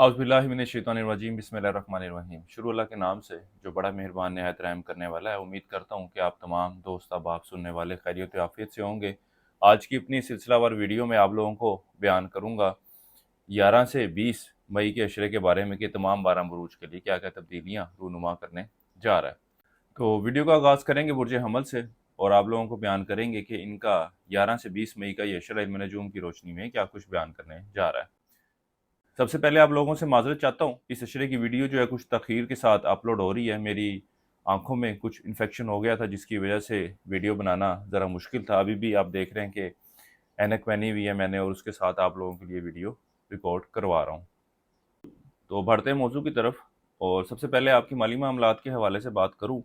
औज़ुबिल्लाहि बिस्मिल्लाहिर्रहमानिर्रहीम। शुरू अल्लाह के नाम से जो बड़ा मेहरबान नहायत रहम करने वाला है। उम्मीद करता हूँ कि आप तमाम दोस्त अहबाब सुनने वाले खैरियत आफियत से होंगे। आज की अपनी सिलसिलावार वीडियो में आप लोगों को बयान करूँगा 11 से 20 मई के अशरे के बारे में कि तमाम 12 बुरूज के लिए क्या क्या तब्दीलियाँ रूनुमा करने जा रहा है। तो वीडियो का आगाज़ करेंगे बुर्ज हमल से और आप लोगों को बयान करेंगे कि इनका 11 से 20 मई का ये अशरा इल्म नजूम की रोशनी में क्या कुछ बयान करने जा रहा है। सबसे पहले आप लोगों से माजरत चाहता हूँ, इस अशरे की वीडियो जो है कुछ तख़ीर के साथ अपलोड हो रही है। मेरी आंखों में कुछ इन्फेक्शन हो गया था जिसकी वजह से वीडियो बनाना ज़रा मुश्किल था। अभी भी आप देख रहे हैं कि ऐनक पहनी हुई है मैंने और उसके साथ आप लोगों के लिए वीडियो रिकॉर्ड करवा रहा हूँ। तो बढ़ते हैं मौजू की तरफ और सबसे पहले आपकी माली मामलात के हवाले से बात करूँ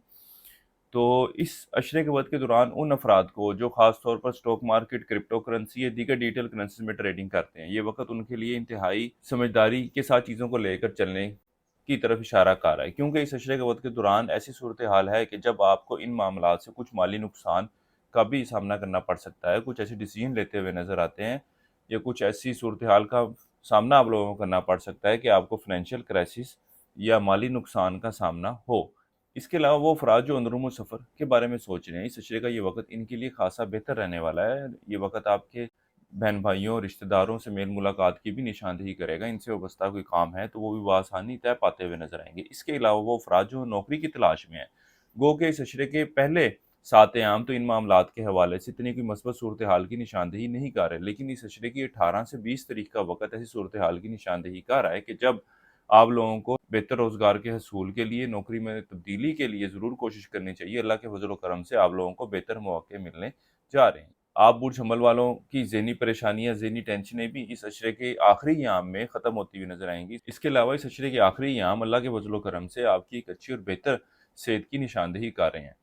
तो इस अशरे के वक्त के दौरान उन अफराद को जो ख़ास तौर पर स्टॉक मार्केट, क्रिप्टो करेंसी या दीगर डिजिटल करेंसी में ट्रेडिंग करते हैं, ये वक्त उनके लिए इंतहाई समझदारी के साथ चीज़ों को लेकर चलने की तरफ इशारा कर रहा है, क्योंकि इस अशरे के वक्त के दौरान ऐसी सूरत हाल है कि जब आपको इन मामलात से कुछ माली नुकसान का भी सामना करना पड़ सकता है। कुछ ऐसे डिसीजन लेते हुए नज़र आते हैं या कुछ ऐसी सूरत हाल का सामना आप लोगों को करना पड़ सकता है कि आपको फाइनेंशियल क्राइसिस या माली नुकसान का सामना हो। इसके अलावा वो अफराद जो अंदरूनी सफ़र के बारे में सोच रहे हैं, इस अशरे का ये वक्त इनके लिए खासा बेहतर रहने वाला है। ये वक्त आपके बहन भाइयों, रिश्तेदारों से मेल मुलाकात की भी निशानदेही करेगा। इनसे वाबस्ता कोई काम है तो वो भी बआसानी तय पाते हुए नजर आएंगे। इसके अलावा वो अफराद जो नौकरी की तलाश में हैं, गो के इस अशरे के पहले 7 आम तो इन मामलात के हवाले से इतनी कोई मस्बत सूरत हाल की निशानदेही नहीं कर रहे, लेकिन इस अशरे की 18 से 20 तारीख का वक्त ऐसी सूरत हाल की निशानदेही कर रहा है कि जब आप लोगों को बेहतर रोज़गार के हसूल के लिए, नौकरी में तब्दीली के लिए ज़रूर कोशिश करनी चाहिए। अल्लाह के फज़ल व करम से आप लोगों को बेहतर मौके मिलने जा रहे हैं। आप बुर्ज हमल वालों की ज़हनी परेशानियाँ, ज़हनी टेंशनें भी इस अशरे के आखिरी याम में ख़त्म होती हुई नज़र आएंगी। इसके अलावा इस अशरे के आखिरी याम अल्लाह के फज़ल व करम से आपकी एक अच्छी और बेहतर सेहत की निशानदेही कर रहे हैं।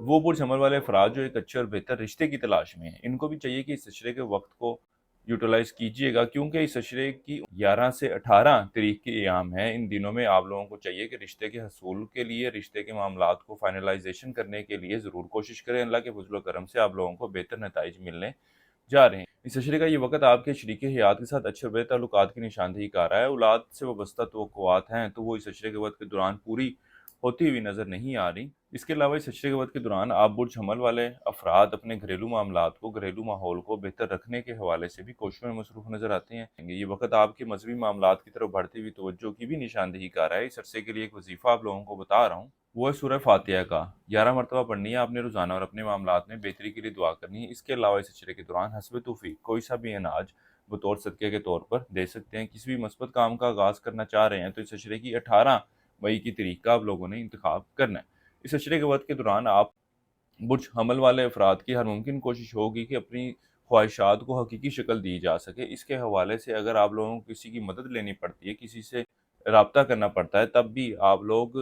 वो बुर्ज हमल वाले अफराद जो एक अच्छे और बेहतर रिश्ते की तलाश में हैं, इनको भी चाहिए कि इस अशरे के वक्त को यूटिलाइज कीजिएगा, क्योंकि इस अशरे की 11 से 18 तारीख की अयाम है। इन दिनों में आप लोगों को चाहिए कि रिश्ते के हसूल के लिए, रिश्ते के मामलात को फाइनलाइजेशन करने के लिए ज़रूर कोशिश करें। अल्लाह के फजल करम से आप लोगों को बेहतर नताइज मिलने जा रहे हैं। इस अशरे का ये वक्त आपके शरीक हयात के साथ अच्छे बेहतर ताल्लुकात की निशानदेही कर रहा है। औलाद से वाबस्ता तवक्कुआत हैं तो वो इस अशरे के वक्त के दौरान पूरी होती हुई नज़र नहीं आ रही। इसके अलावा इस अशरे के वक्त के दौरान आप बुर्ज हमल वाले अफराद अपने घरेलू मामलात को, घरेलू माहौल को बेहतर रखने के हवाले से भी कोशिशों में मसरूफ़ नज़र आते हैं। ये वक्त आपके मजहबी मामलात की तरफ बढ़ती हुई तवज्जो की भी निशानदेही कर रहा है। इस अरसे के लिए एक वजीफ़ा आप लोगों को बता रहा हूँ, वो है सूरह फातिहा का 11 मरतबा पढ़नी है आपने रोज़ाना और अपने मामलात में बेहतरी के लिए दुआ करनी है। इसके अलावा इस अशरे के दौरान हस्ब तौफीक कोई सा भी अनाज बतौर सदक़े के तौर पर दे सकते हैं। किसी भी मस्बत काम का आगाज़ करना चाह रहे हैं तो इस अशरे की 18 मई की तारीख का आप लोगों ने इंतखाब करना है। इस अशरे के वक्त के दौरान आप बुर्ज हमल वाले अफराद की हर मुमकिन कोशिश होगी कि अपनी ख्वाहिशात को हकीकी शक्ल दी जा सके। इसके हवाले से अगर आप लोगों को किसी की मदद लेनी पड़ती है, किसी से रब्ता करना पड़ता है, तब भी आप लोग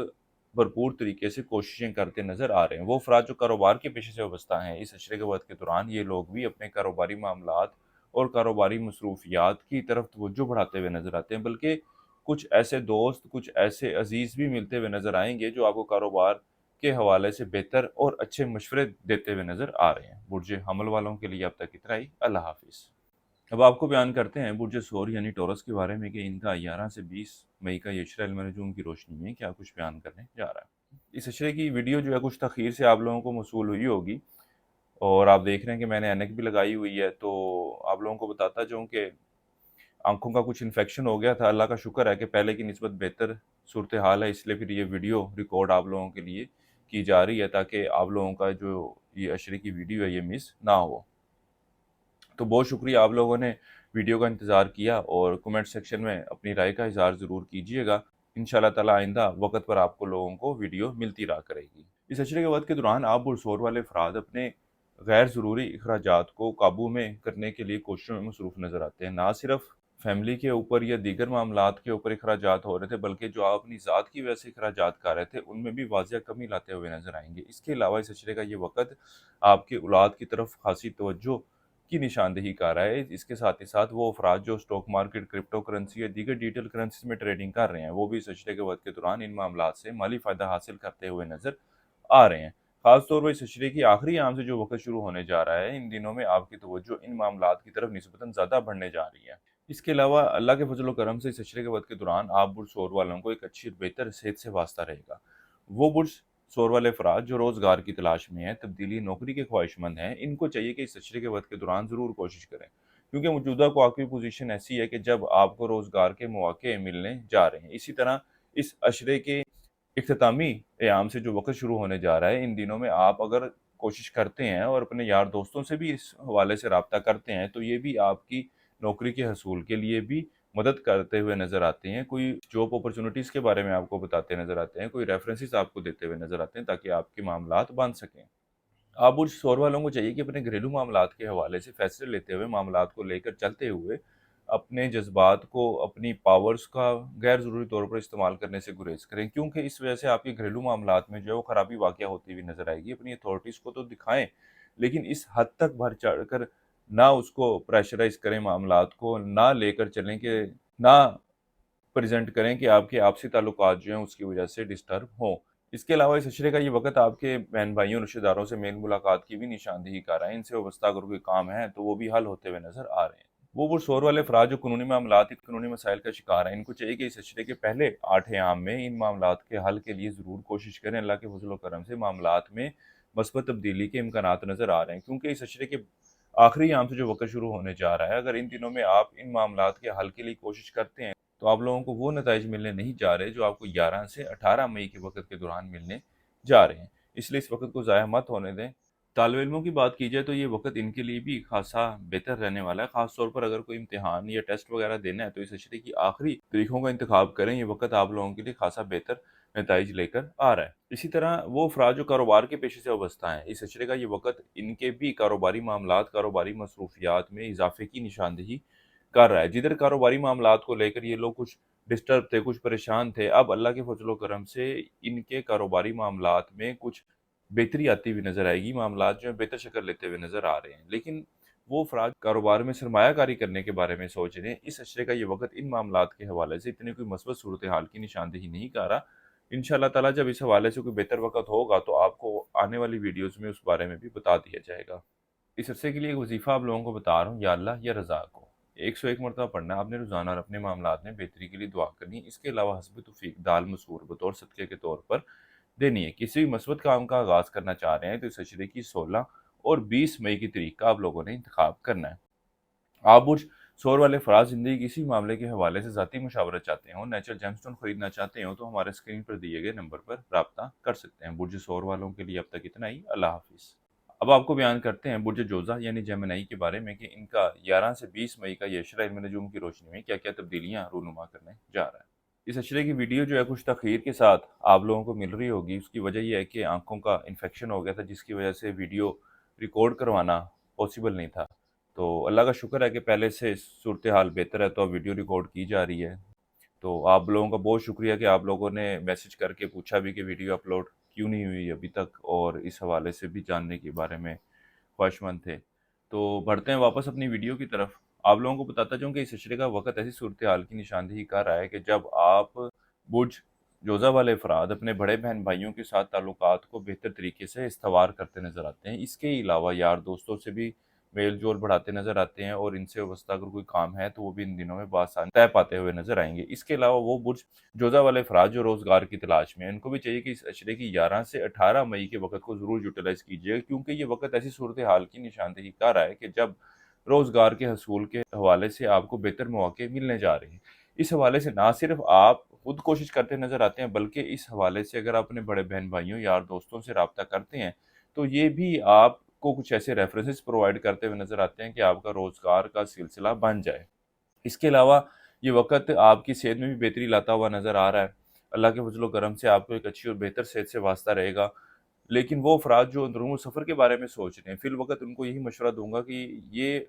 भरपूर तरीके से कोशिशें करते नज़र आ रहे हैं। वो अफराद जो कारोबार के पेशे से वाबस्ता हैं, इस अशरे के वक्त के दौरान ये लोग भी अपने कारोबारी मामलात और कारोबारी मसरूफियात की तरफ तवज्जो बढ़ाते हुए नज़र आते हैं। बल्कि कुछ ऐसे दोस्त, कुछ ऐसे अजीज़ भी मिलते हुए नज़र आएंगे जो आपको कारोबार के हवाले से बेहतर और अच्छे मशवरे देते हुए नज़र आ रहे हैं। बुर्ज हमल वालों के लिए अब तक इतना ही। अल्लाह हाफिज़। अब आपको बयान करते हैं बुर्ज सौर यानी टॉरस के बारे में कि इनका 11 से 20 मई का ये अशरा इल्म नजूम की रोशनी में क्या कुछ बयान करने जा रहा है। इस अशरे की वीडियो जो है कुछ तख़ीर से आप लोगों को मौसूल हुई होगी और आप देख रहे हैं कि मैंने ऐनक भी लगाई हुई है। तो आप लोगों को बताता जाऊँ कि आंखों का कुछ इन्फेक्शन हो गया था। अल्लाह का शुक्र है कि पहले की निस्बत बेहतर सूरत हाल है, इसलिए फिर ये वीडियो रिकॉर्ड आप लोगों के लिए की जा रही है ताकि आप लोगों का जो ये अशरे की वीडियो है ये मिस ना हो। तो बहुत शुक्रिया आप लोगों ने वीडियो का इंतज़ार किया और कमेंट सेक्शन में अपनी राय का इज़हार ज़रूर कीजिएगा। इंशाअल्लाह ताला आइंदा वक्त पर आपको लोगों को वीडियो मिलती रहा करेगी। इस अशरे के वक्त के दौरान आप पुरसोर वाले अफराद अपने गैर ज़रूरी अखराजात को काबू में करने के लिए कोशिशों में मसरूफ़ नज़र आते हैं। ना सिर्फ फैमिली के ऊपर या दीगर मामलात के ऊपर अखराजात हो रहे थे, बल्कि जो आप अपनी ज़ात की वजह से अखराजात कर रहे थे उनमें भी वाज़िया कमी लाते हुए नज़र आएंगे। इसके अलावा इस अशरे का ये वक्त आपकी औलाद की तरफ खासी तवज्जो की निशानदेही कर रहा है। इसके साथ ही साथ वो अफराद जो स्टॉक मार्केट, क्रिप्टो करेंसी या दीगर डिजिटल करेंसी में ट्रेडिंग कर रहे हैं, वो भी इस अशरे के वक्त के दौरान इन मामलात से माली फ़ायदा हासिल करते हुए नज़र आ रहे हैं। खासतौर पर इस अशरे की आखिरी आम से जो वक्त शुरू होने जा रहा है, इन दिनों में आपकी तवज्जो इन मामलात की तरफ निस्बतन ज़्यादा बढ़ने जा रही है। اس کے علاوہ اللہ کے فضل و کرم سے اس عشرے کے وقت کے دوران آپ برج سور والوں کو ایک اچھی اور بہتر صحت سے واسطہ رہے گا۔ وہ برج سور والے افراد جو روزگار کی تلاش میں ہیں، تبدیلی، نوکری کے خواہش مند ہیں، ان کو چاہیے کہ اس عشرے کے وقت کے دوران ضرور کوشش کریں، کیونکہ موجودہ کو آپ کی پوزیشن ایسی ہے کہ جب آپ کو روزگار کے مواقع ملنے جا رہے ہیں۔ اسی طرح اس عشرے کے اختتامی ایام سے جو وقت شروع ہونے جا رہا ہے، ان دنوں میں آپ اگر کوشش کرتے ہیں اور اپنے یار دوستوں سے بھی اس حوالے سے رابطہ کرتے ہیں، تو یہ بھی آپ کی نوکری کے حصول کے لیے بھی مدد کرتے ہوئے نظر آتے ہیں، کوئی جاب اپرچونٹیز کے بارے میں آپ کو بتاتے نظر آتے ہیں، کوئی ریفرنسز آپ کو دیتے ہوئے نظر آتے ہیں تاکہ آپ کے معاملات بن سکیں۔ آپ برج سور والوں کو چاہیے کہ اپنے گھریلو معاملات کے حوالے سے فیصلے لیتے ہوئے، معاملات کو لے کر چلتے ہوئے، اپنے جذبات کو، اپنی پاورز کا غیر ضروری طور پر استعمال کرنے سے گریز کریں، کیونکہ اس وجہ سے آپ کے گھریلو معاملات میں جو ہے وہ خرابی واقع ہوتی ہوئی نظر آئے گی۔ اپنی اتھارٹیز کو تو دکھائیں، لیکن اس حد تک بڑھ چڑھ کر نہ اس کو پریشرائز کریں، معاملات کو نہ لے کر چلیں کہ نہ پریزنٹ کریں کہ آپ کے آپسی تعلقات جو ہیں اس کی وجہ سے ڈسٹرب ہوں۔ اس کے علاوہ اس عشرے کا یہ وقت آپ کے بہن بھائیوں، رشتہ داروں سے میل ملاقات کی بھی نشاندہی کر رہا ہے۔ ان سے وابستہ اگر کوئی کام ہے تو وہ بھی حل ہوتے ہوئے نظر آ رہے ہیں۔ وہ برسور والے افراد جو قانونی معاملات، قانونی مسائل کا شکار ہیں، ان کو چاہیے کہ اس عشرے کے پہلے 8 ایام میں ان معاملات کے حل کے لیے ضرور کوشش کریں۔ اللہ کے فضل و کرم سے معاملات میں مثبت تبدیلی کے امکانات نظر آ رہے ہیں، کیونکہ اس عشرے کے آخری ایام سے جو وقت شروع ہونے جا رہا ہے، اگر ان دنوں میں آپ ان معاملات کے حل کے لیے کوشش کرتے ہیں تو آپ لوگوں کو وہ نتائج ملنے نہیں جا رہے جو آپ کو 11 سے 18 مئی کے وقت کے دوران ملنے جا رہے ہیں۔ اس لیے اس وقت کو ضائع مت ہونے دیں۔ طالب علموں کی بات کی جائے تو یہ وقت ان کے لیے بھی خاصا بہتر رہنے والا ہے، خاص طور پر اگر کوئی امتحان یا ٹیسٹ وغیرہ دینا ہے تو اس عشرے کی آخری تاریخوں کا انتخاب کریں۔ یہ وقت آپ لوگوں کے لیے خاصا بہتر نتائج لے کر آ رہا ہے۔ اسی طرح وہ افراد جو کاروبار کے پیشے سے وابستہ ہیں، اس عشرے کا یہ وقت ان کے بھی کاروباری معاملات، کاروباری مصروفیات میں اضافے کی نشاندہی کر رہا ہے۔ جدھر کاروباری معاملات کو لے کر یہ لوگ کچھ ڈسٹرب تھے، کچھ پریشان تھے، اب اللہ کے فضل و کرم سے ان کے کاروباری معاملات میں کچھ بہتری آتی ہوئی نظر آئے گی، معاملات جو ہیں بہتر شکل لیتے ہوئے نظر آ رہے ہیں۔ لیکن وہ افراد کاروبار میں سرمایہ کاری کرنے کے بارے میں سوچ رہے ہیں، اس عشرے کا یہ وقت ان معاملات کے حوالے سے اتنی کوئی مثبت صورتحال کی نشاندہی نہیں کر رہا۔ انشاءاللہ تعالیٰ جب اس حوالے سے کوئی بہتر وقت ہوگا تو آپ کو آنے والی ویڈیوز میں اس بارے میں بھی بتا دیا جائے گا۔ اس عرصے کے لیے ایک وظیفہ آپ لوگوں کو بتا رہا ہوں، یا اللہ یا رضا کو 101 مرتبہ پڑھنا ہے آپ نے روزانہ، اور اپنے معاملات میں بہتری کے لیے دعا کرنی ہے۔ اس کے علاوہ حسب توفیق دال مسور بطور صدقے کے طور پر دینی ہے۔ کسی بھی مثبت کام کا آغاز کرنا چاہ رہے ہیں تو اس عشرے کی 16 اور 20 مئی کی تاریخ کا آپ لوگوں نے انتخاب کرنا ہے۔ آپ برج سور والے افراد زندگی کے کسی معاملے کے حوالے سے ذاتی مشاورت چاہتے ہوں، نیچرل جیم سٹون خریدنا چاہتے ہوں تو ہمارے اسکرین پر دیے گئے نمبر پر رابطہ کر سکتے ہیں۔ برج سور والوں کے لیے اب تک اتنا ہی۔ اللہ حافظ۔ اب آپ کو بیان کرتے ہیں برج جوزہ یعنی جیمنائی کے بارے میں کہ ان کا 11 سے 20 مئی کا یہ عشرہ علم نجوم کی روشنی میں کیا کیا تبدیلیاں رونما کرنے جا رہا ہے۔ اس عشرے کی ویڈیو جو ہے کچھ تاخیر کے ساتھ آپ لوگوں کو مل رہی ہوگی، اس کی وجہ یہ ہے کہ آنکھوں کا انفیکشن ہو گیا تھا، جس کی وجہ سے ویڈیو ریکارڈ کروانا پاسبل نہیں تھا۔ تو اللہ کا شکر ہے کہ پہلے سے صورتحال بہتر ہے، تو اب ویڈیو ریکارڈ کی جا رہی ہے۔ تو آپ لوگوں کا بہت شکریہ کہ آپ لوگوں نے میسج کر کے پوچھا بھی کہ ویڈیو اپلوڈ کیوں نہیں ہوئی ابھی تک، اور اس حوالے سے بھی جاننے کے بارے میں خواہش مند تھے۔ تو بڑھتے ہیں واپس اپنی ویڈیو کی طرف۔ آپ لوگوں کو بتاتا چاہوں کہ اس عشرے کا وقت ایسی صورتحال کی نشاندہی کر رہا ہے کہ جب آپ برج جوزہ والے افراد اپنے بڑے بہن بھائیوں کے ساتھ تعلقات کو بہتر طریقے سے استوار کرتے نظر آتے ہیں۔ اس کے علاوہ یار دوستوں سے بھی میل جول بڑھاتے نظر آتے ہیں، اور ان سے وابستہ اگر کوئی کام ہے تو وہ بھی ان دنوں میں بآسانی طے پاتے ہوئے نظر آئیں گے۔ اس کے علاوہ وہ برج جوزہ والے افراد جو روزگار کی تلاش میں ہیں، ان کو بھی چاہیے کہ اس عشرے کی 11 سے 18 مئی کے وقت کو ضرور یوٹیلائز کیجیے، کیونکہ یہ وقت ایسی صورتحال کی نشاندہی کر رہا ہے کہ جب روزگار کے حصول کے حوالے سے آپ کو بہتر مواقع ملنے جا رہے ہیں۔ اس حوالے سے نہ صرف آپ خود کوشش کرتے نظر آتے ہیں، بلکہ اس حوالے سے اگر آپ اپنے بڑے بہن بھائیوں، یار دوستوں سے رابطہ کرتے ہیں تو یہ بھی آپ کو کچھ ایسے ریفرنسز پرووائڈ کرتے ہوئے نظر آتے ہیں کہ آپ کا روزگار کا سلسلہ بن جائے۔ اس کے علاوہ یہ وقت آپ کی صحت میں بھی بہتری لاتا ہوا نظر آ رہا ہے۔ اللہ کے فضل و کرم سے آپ کو ایک اچھی اور بہتر صحت سے واسطہ رہے گا۔ لیکن وہ افراد جو اندرون سفر کے بارے میں سوچ رہے ہیں، فی الوقت ان کو یہی مشورہ دوں گا کہ یہ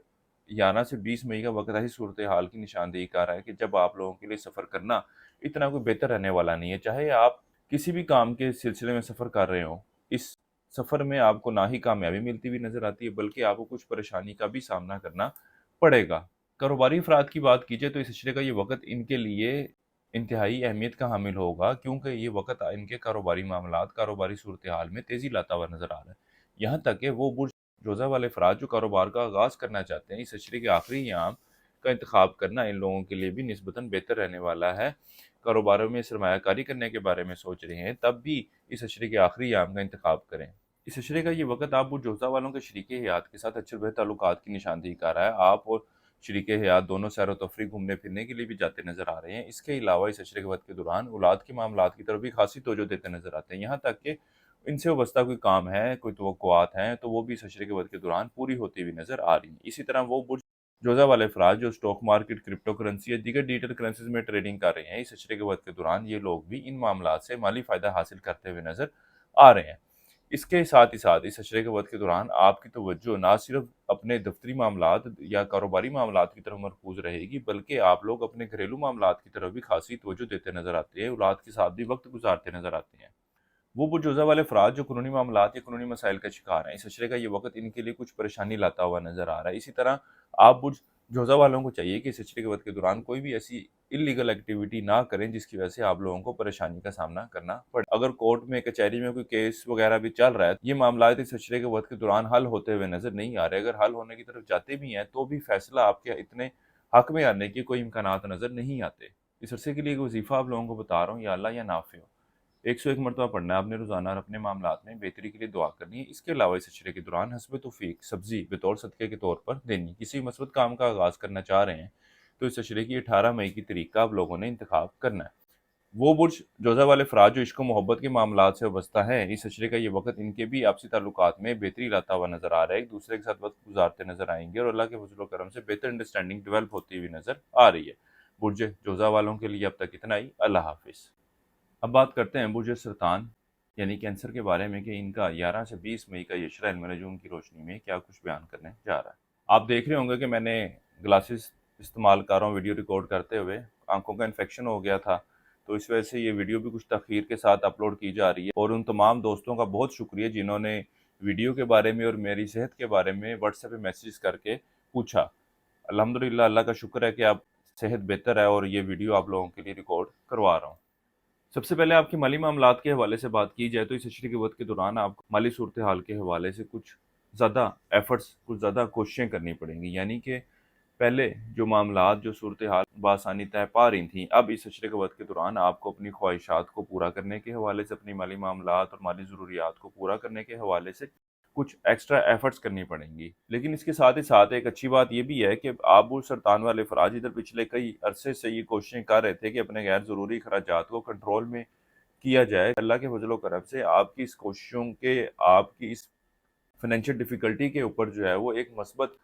11 سے 20 مئی کا وقت ایسی صورتحال کی نشاندہی کر رہا ہے کہ جب آپ لوگوں کے لیے سفر کرنا اتنا کوئی بہتر رہنے والا نہیں ہے۔ چاہے آپ کسی بھی کام کے سلسلے میں سفر کر رہے ہوں، اس سفر میں آپ کو نہ ہی کامیابی ملتی ہوئی نظر آتی ہے، بلکہ آپ کو کچھ پریشانی کا بھی سامنا کرنا پڑے گا۔ کاروباری افراد کی بات کیجیے تو اس عشرے کا یہ وقت ان کے لیے انتہائی اہمیت کا حامل ہوگا، کیونکہ یہ وقت ان کے کاروباری معاملات، کاروباری صورتحال میں تیزی لاتا ہوا نظر آ رہا ہے۔ یہاں تک کہ وہ برج جوزہ والے افراد جو کاروبار کا آغاز کرنا چاہتے ہیں، اس عشرے کے آخری ایام کا इंतखाब करना इन लोगों के लिए भी निस्बतन बेहतर रहने वाला है। कारोबारों में सरमाया कारी करने के बारे में सोच रहे हैं, तब भी इस अशरे के आखिरी याम का इंतखाब करें। इस अशरे का ये वक़्त आप बुरजोज़ा वालों के शरीके हयात के साथ अच्छे बेहतर ताल्लुकात की निशानदेही कर रहा है। आप और शरीके हयात दोनों सैर व तफरीह घूमने-फिरने के लिए भी जाते नज़र आ रहे हैं। इसके अलावा इस अशरे के वक़्त के दौरान औलाद के मामलात की तरफ भी खासी तवज्जो देते नज़र आते हैं। यहाँ तक कि इनसे वाबस्ता कोई काम है, कोई तवक्कुआत हैं, तो वो भी इस अशरे के वक़्त के दौरान पूरी होती हुई नज़र आ रही हैं। इसी तरह वो बुरजोज़ा वाले अफराद जो स्टॉक मार्केट, क्रिप्टो करेंसी या दीगर डिजिटल करेंसीज़ में ट्रेडिंग कर रहे हैं, इस अशरे के वक़्त के दौरान ये लोग भी इन मामलात से माली फ़ायदा हासिल करते हुए नज़र आ रहे हैं। इसके साथ ही साथ इस अशरे के वक़्त के दौरान आपकी तवज्जो ना सिर्फ़ अपने दफ़्तरी मामलात या कारोबारी मामलात की तरफ मरकूज़ रहेगी, बल्कि आप लोग अपने घरेलू मामलात की तरफ भी खासी तवज्जो देते नज़र आते हैं, औलाद के साथ भी वक़्त गुज़ारते नज़र आते हैं। वो बुरजोज़ा वाले अफ़राद जो क़ानूनी मामलात या क़ानूनी मसाइल का शिकार हैं, इस अशरे का ये वक़्त इनके लिए कुछ परेशानी लाता हुआ नज़र आ रहा है। इसी तरह आप बुरजोज़ा वालों को चाहिए कि इस अशरे के वक़्त के दौरान कोई भी ऐसी इल्लीगल एक्टिविटी ना करें, जिसकी वजह से आप लोगों को परेशानी का सामना करना पड़े। अगर कोर्ट में, कचहरी में कोई केस वग़ैरह भी चल रहा है, ये मामलात इस अशरे के वक़्त के दौरान हल होते हुए नज़र नहीं आ रहे। अगर हल होने की तरफ जाते भी हैं, तो भी फ़ैसला आपके इतने हक़ में आने के कोई इम्कानात नज़र नहीं आते। इस अरसे के लिए एक वज़ीफ़ा आप लोगों को बता रहा हूँ, या अल्लाह या नाफ़िअ। 101 मरतबा पढ़ना है आपने रोज़ाना और अपने मामलात में बेहतरी के लिए दुआ करनी है। इसके अलावा इस अशरे के दौरान हस्ब तौफ़ीक सब्ज़ी बतौर सदक़े के तौर पर देनी है। किसी मस्बत काम का आगाज़ करना चाह रहे हैं, तो इस अशरे की 18 मई की तारीख का आप लोगों ने इंतखाब करना है। वो बुरजोज़ा वाले अफ़राद जो इश्क व मोहब्बत के मामलात से वाबस्ता हैं, इस अशरे का ये वक़्त इनके भी आपसी ताल्लुकात में बेहतरी लाता हुआ नज़र आ रहा है। एक-दूसरे के साथ वक़्त गुज़ारते नज़र आएँगे और अल्लाह के फ़ज़ल व करम से बेहतर अंडरस्टैंडिंग डेवलप होती हुई नज़र आ रही है। बुर्ज-जोज़ा वालों के लिए अब तक इतना ही। अल्लाह हाफ़िज़। अब बात करते हैं बुर्ज सरतान यानी कैंसर के बारे में कि इनका 11 से 20 मई का इशरा इल्म नजूम की रोशनी में क्या कुछ बयान करने जा रहा है। आप देख रहे होंगे कि मैंने ग्लासेस इस्तेमाल कर रहा हूँ वीडियो रिकॉर्ड करते हुए। आंखों का इन्फेक्शन हो गया था, तो इस वजह से ये वीडियो भी कुछ तख़ीर के साथ अपलोड की जा रही है। और उन तमाम दोस्तों का बहुत शुक्रिया जिन्होंने वीडियो के बारे में और मेरी सेहत के बारे में व्हाट्सएप पे मैसेज करके पूछा। अल्हम्दुलिल्लाह, अल्लाह का शुक्र है कि आप सेहत बेहतर है और ये वीडियो आप लोगों के लिए रिकॉर्ड करवा रहा हूँ। सबसे पहले आपके माली मामलात के हवाले से बात की जाए, तो इस अशरे के वक़्त के दौरान आपको माली सूरत हाल के हवाले से कुछ ज़्यादा एफ़र्ट्स, कुछ ज़्यादा कोशिशें करनी पड़ेंगी। यानी कि पहले जो मामलात, जो सूरत हाल बआसानी तय पा रही थीं, अब इस अशरे के वक़्त के दौरान आपको अपनी ख्वाहिशात को पूरा करने के हवाले से, अपनी माली मामलात और माली ज़रूरियात को पूरा करने के हवाले से कुछ एक्स्ट्रा एफ़र्ट्स करनी पड़ेंगी। लेकिन इसके साथ ही साथ एक अच्छी बात ये भी है कि आबू सरतान वाले अफ़राद इधर पिछले कई अरसे से ये कोशिशें कर रहे थे कि अपने गैर ज़रूरी अखराजात को कंट्रोल में किया जाए। अल्लाह के फज़ल व करम से आपकी इस कोशिशों के, आपकी इस फ़ाइनेंशियल डिफ़िकल्टी के ऊपर जो है वो एक मस्बत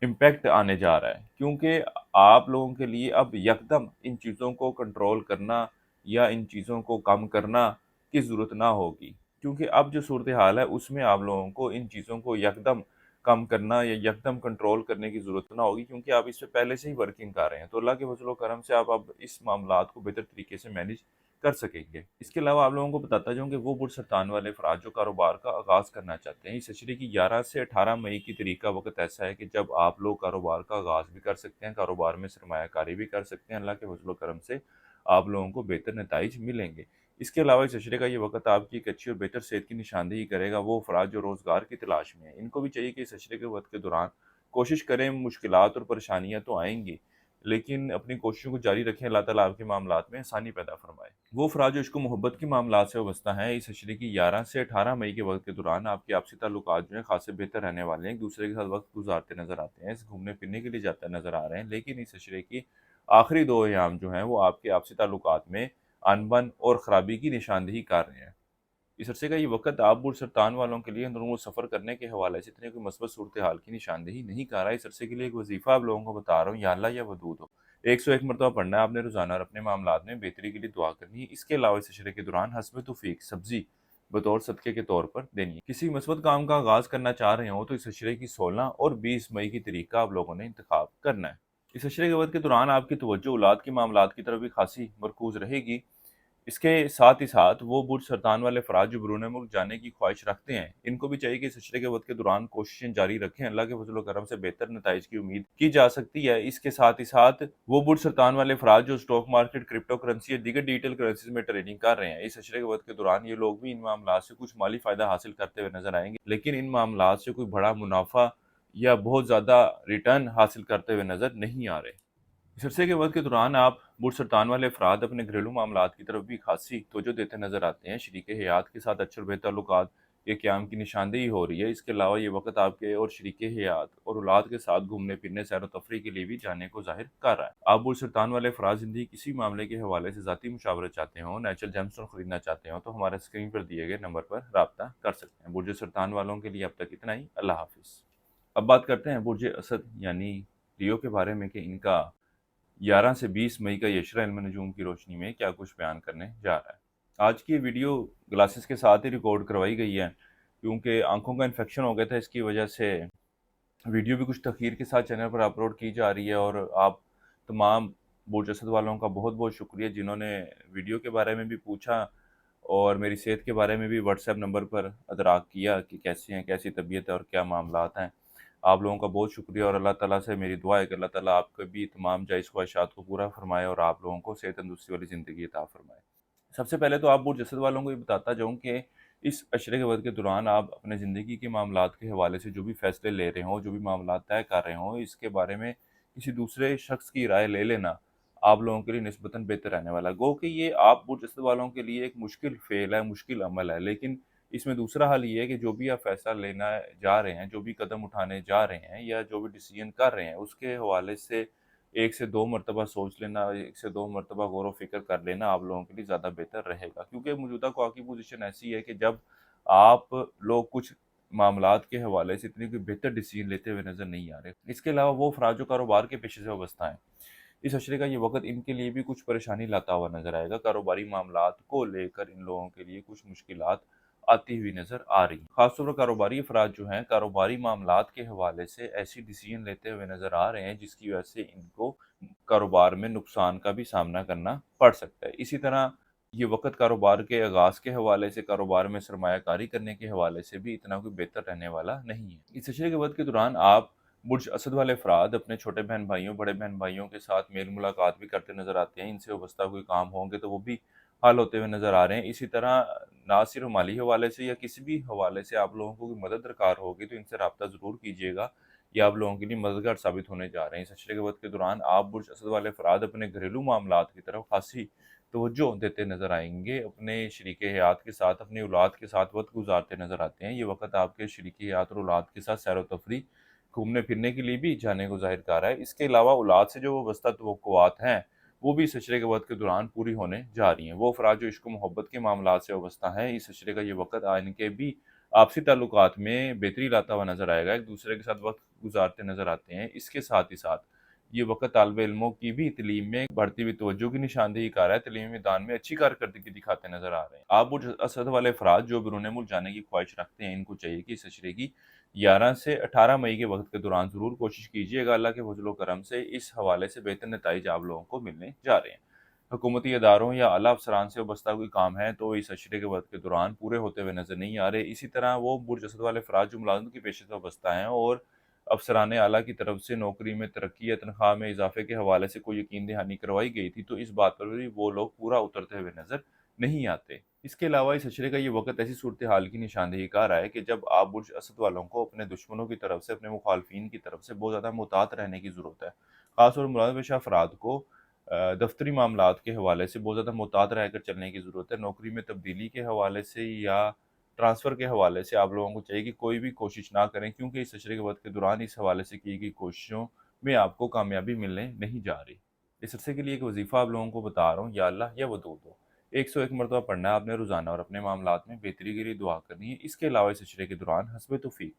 इम्पैक्ट आने जा रहा है, क्योंकि आप लोगों के लिए अब यकदम इन चीज़ों को कंट्रोल करना या इन चीज़ों को कम करना की ज़रूरत ना होगी। क्योंकि अब जो सूरत हाल है उसमें आप लोगों को इन चीज़ों को यकदम कम करना या यकदम कंट्रोल करने की ज़रूरत ना होगी, क्योंकि आप इस पे पहले से ही वर्किंग कर रहे हैं। तो अल्लाह के फज़ल व करम से आप अब इस मामलात को बेहतर तरीके से मैनेज कर सकेंगे। इसके अलावा आप लोगों को बताता जाऊँ कि वो बुरसरतान वाले अफ़राद जो कारोबार का आगाज़ करना चाहते हैं, इस अशरे की 11 से 18 मई की तारीख का वक़्त ऐसा है कि जब आप लोग कारोबार का आगाज़ भी कर सकते हैं, कारोबार में सरमायाकारी भी कर सकते हैं। अल्लाह के फज़ल व करम से आप लोगों को बेहतर नताइज मिलेंगे। इसके अलावा इस अशरे का ये वक़्त आपकी एक अच्छी और बेहतर सेहत की निशानदेही करेगा। वो अफ़राद जो रोज़गार की तलाश में हैं, इनको भी चाहिए कि इस अशरे के वक़्त के दौरान कोशिश करें। मुश्किलात और परेशानियाँ तो आएँगी, लेकिन अपनी कोशिशों को जारी रखें। अल्लाह ताला आपके मामलात में आसानी पैदा फरमाए। वो अफ़राद जो इश्क व मोहब्बत के मामलात से वाबस्ता हैं, इस अशरे की 11 से 18 मई के वक़्त के दौरान आपके आपसी ताल्लुकात जो हैं ख़ासे बेहतर रहने वाले हैं। एक-दूसरे के साथ वक़्त गुज़ारते नज़र आते हैं, घूमने-फिरने के लिए जाते नज़र आ रहे हैं। लेकिन इस अशरे की आखिरी 2 अय्याम जो हैं वो आपके आपसी ताल्लुकात में अनबन और ख़राबी की निशानदेही कर रहे हैं। इस अरसे का ये वक़्त आप बुरसरतान वालों के लिए अंदरूनी सफ़र करने के हवाले से इतनी कोई मस्बत सूरत हाल की निशानदेही नहीं कर रहा है। इस अरसे के लिए एक वज़ीफ़ा आप लोगों को बता रहा हूँ, या अल्लाह या वदूद हो। 101 मरतबा पढ़ना है आपने रोज़ाना और अपने मामलात में बेहतरी के लिए दुआ करनी है। इसके अलावा इस अशरे के दौरान हस्ब तौफ़ीक सब्ज़ी बतौर सदक़े के तौर पर देनी है। किसी मस्बत काम का आगाज़ करना चाह रहे हों, तो इस अशरे की 16 और 20 मई की तारीख का आप लोगों ने इंतखाब करना है। इस अशरे के वक़्त के दौरान आपकी तवज्जो औलाद के मामलात की तरफ भी खासी मरकूज़ रहेगी। इसके साथ ही साथ वो बुर्ज सरतान वाले अफ़राद जो बैरून मुल्क जाने की ख्वाहिश रखते हैं, इनको भी चाहिए कि इस अशरे के वक़्त के दौरान कोशिशें जारी रखें। अल्लाह के फज़ल व करम से बेहतर नताइज की उम्मीद की जा सकती है। इसके साथ ही साथ वो बुर्ज सरतान वाले अफ़राद जो स्टॉक मार्केट, क्रिप्टो करेंसी या दीगर डिजिटल करेंसीज़ में ट्रेडिंग कर रहे हैं, इस अशरे के वक़्त के दौरान ये लोग भी इन मामलात से कुछ माली फ़ायदा हासिल करते हुए नज़र आएँगे। लेकिन इन मामलात से कोई बड़ा मुनाफ़ा या बहुत ज़्यादा रिटर्न हासिल करते हुए नज़र नहीं आ रहे। इस अरसे के वक्त के दौरान आप बुर्ज सरतान वाले अफराद अपने घरेलू मामलात की तरफ भी खासी तवज्जो देते नजर आते हैं। शरीके हयात के साथ अच्छे और बेहतर ताल्लुकात के क़याम की निशानदेही हो रही है। इसके अलावा ये वक्त आपके और शरीके हयात और औलाद के साथ घूमने फिरने सैर व तफरी के लिए भी जाने को जाहिर कर रहा है। आप बुर्ज सरतान वाले अफराद ज़िंदगी किसी मामले के हवाले से ज़ाती मुशावरत चाहते हो, नेचुरल जेमस्टोन खरीदना चाहते हो, तो हमारे स्क्रीन पर दिए गए नंबर पर रब्ता कर सकते हैं। बुर्ज सरतान वालों के लिए अब तक इतना ही। अल्लाह हाफिज़। अब बात करते हैं बुर्ज असद यानी लियो के बारे में कि इनका 11 से 20 मई का यशरा इल्म नजूम की रोशनी में क्या कुछ बयान करने जा रहा है। आज की ये वीडियो ग्लासेस के साथ ही रिकॉर्ड करवाई गई है क्योंकि आंखों का इन्फेक्शन हो गया था। इसकी वजह से वीडियो भी कुछ तखीर के साथ चैनल पर अपलोड की जा रही है और आप तमाम बुर्ज असद वालों का बहुत बहुत शुक्रिया जिन्होंने वीडियो के बारे में भी पूछा और मेरी सेहत के बारे में भी व्हाट्सएप नंबर पर अदराक किया कि कैसे हैं, कैसी तबीयत है और क्या मामलात हैं। आप लोगों का बहुत शुक्रिया और अल्लाह ताला से मेरी दुआ है कि अल्लाह ताला आपके भी तमाम जायज़ ख्वाहिशात को पूरा फरमाए और आप लोगों को सेहत तंदुरुस्ती वाली ज़िंदगी अता फरमाए। सबसे पहले तो आप बुर्ज असद वालों को ये बताता जाऊँ कि इस अशरे के वक़्त के दौरान आप अपने ज़िंदगी के मामलात के हवाले से जो भी फ़ैसले ले रहे हों, जो भी मामलात तय कर रहे हों, इसके बारे में किसी दूसरे शख्स की राय ले लेना आप लोगों के लिए निस्बतन बेहतर रहने वाला है। गो कि ये आप बुर्ज असद वालों के लिए एक मुश्किल फ़ेल है, मुश्किल अमल है, लेकिन इसमें दूसरा हल ये है कि जो भी आप फ़ैसला लेना जा रहे हैं, जो भी कदम उठाने जा रहे हैं या जो भी डिसीज़न कर रहे हैं, उसके हवाले से 1 से 2 मरतबा सोच लेना, 1 से 2 मरतबा गौर व फ़िक्र कर लेना आप लोगों के लिए ज़्यादा बेहतर रहेगा। क्योंकि मौजूदा ख़्वा की पोज़ीशन ऐसी है कि जब आप लोग कुछ मामलात के हवाले से इतनी कोई बेहतर डिसीज़न लेते हुए नज़र नहीं आ रहे। इसके अलावा वो अफ़राद जो कारोबार के पेशे से वाबस्ता हैं, इस अशरे का ये वक़्त इनके लिए भी कुछ परेशानी लाता हुआ नज़र आएगा। कारोबारी मामलात को लेकर इन लोगों के लिए कुछ मुश्किलात आती हुई नज़र आ रही हैं। ख़ास तौर पर कारोबारी अफ़राद जो हैं, कारोबारी मामलात के हवाले से ऐसी डिसीज़न लेते हुए नज़र आ रहे हैं, जिसकी वजह से इनको कारोबार में नुकसान का भी सामना करना पड़ सकता है। इसी तरह ये वक़्त कारोबार के आगाज़ के हवाले से, कारोबार में सरमायाकारी करने के हवाले से भी इतना कोई बेहतर रहने वाला नहीं है। इस अशरे के वक़्त के दौरान आप बुर्ज असद वाले अफ़राद अपने छोटे बहन भाइयों, बड़े बहन भाइयों के साथ मेल मुलाकात भी करते नज़र आते हैं। इनसे वाबस्ता कोई काम होंगे तो वो भी हल होते हुए नज़र आ रहे हैं। इसी तरह ना सिर्फ माली हवाले से या किसी भी हवाले से आप लोगों को कोई मदद दरकार होगी तो इनसे राब्ता ज़रूर कीजिएगा। ये आप लोगों के लिए मददगार साबित होने जा रहे हैं। इस अशरे के वक़्त के दौरान आप बुर्ज असद वाले अफ़राद अपने घरेलू मामलात की तरफ ख़ासी तवज्जो देते नज़र आएँगे। अपने शरीके हयात के साथ, अपनी औलाद के साथ वक़्त गुज़ारते नज़र आते हैं। ये वक़्त आपके शरीके हयात और औलाद के साथ सैर व तफरी, घूमने-फिरने के लिए भी जाने को ज़ाहिर कर रहा है। इसके अलावा औलाद से जो वाबस्ता तवक्कुआत हैं, वो भी इस अशरे के वक़्त के दौरान पूरी होने जा रही हैं। वो अफ़राद जो इश्क व मोहब्बत के मामलात से वाबस्ता हैं, इस अशरे का ये वक़्त इनके भी आपसी ताल्लुकात में बेहतरी लाता हुआ नज़र आएगा। एक-दूसरे के साथ वक़्त गुज़ारते नज़र आते हैं। इसके साथ ही साथ ये वक़्त तालिब इल्मों की भी तलीम में बढ़ती हुई तवज्जो की निशानदेही कर रहा है। तलीमी मैदान में अच्छी कारकर्दगी दिखाते नज़र आ रहे हैं। आप बुर्ज असद वाले अफ़राद जो बैरून मुल्क जाने की ख्वाहिश रखते हैं, इनको चाहिए कि इस अशरे की 11 से 18 मई के वक़्त के दौरान ज़रूर कोशिश कीजिएगा। अल्लाह के फज़ल व करम से इस हवाले से बेहतर नताइज आप लोगों को मिलने जा रहे हैं। हुकूमती इदारों या आला अफ़सरान से वाबस्ता कोई काम है तो इस अशरे के वक़्त के दौरान पूरे होते हुए नज़र नहीं आ रहे। इसी तरह वो बुर्ज असद वाले अफ़राद जो मुलाज़मत के पेशे से वाबस्ता हैं और अफ़सरान आला की तरफ से नौकरी में तरक्की या तनख्वाह में इज़ाफ़े के हवाले से कोई यकीन दहानी करवाई गई थी, तो इस बात पर भी वो लोग पूरा उतरते हुए नज़र नहीं आते। इसके अलावा इस अशरे का ये वक़्त ऐसी सूरत हाल की निशानदेही कर रहा है कि जब आप बुर्ज असद वालों को अपने दुश्मनों की तरफ से, अपने मुखालफिन की तरफ से बहुत ज़्यादा मुहतात रहने की ज़रूरत है। ख़ास तौर पर मुलाज़िम पेशा अफ़राद को दफ़्तरी मामलात के हवाले से बहुत ज़्यादा मुहतात रहकर चलने की ज़रूरत है। नौकरी में तब्दीली के हवाले से या ट्रांसफ़र के हवाले से आप लोगों को चाहिए कि कोई भी कोशिश ना करें क्योंकि इस अशरे के वक़्त के दौरान इस हवाले से की गई कोशिशों में आपको कामयाबी मिलने नहीं जा रही। इस अरसे के लिए एक वज़ीफ़ा आप लोगों को बता रहा हूँ, या अल्लाह या वदूद हो। 101 मरतबा पढ़ना है आपने रोज़ाना और अपने मामलात में बेहतरी के लिए दुआ करनी है। इसके अलावा इस अशरे के दौरान हस्ब तौफ़ीक़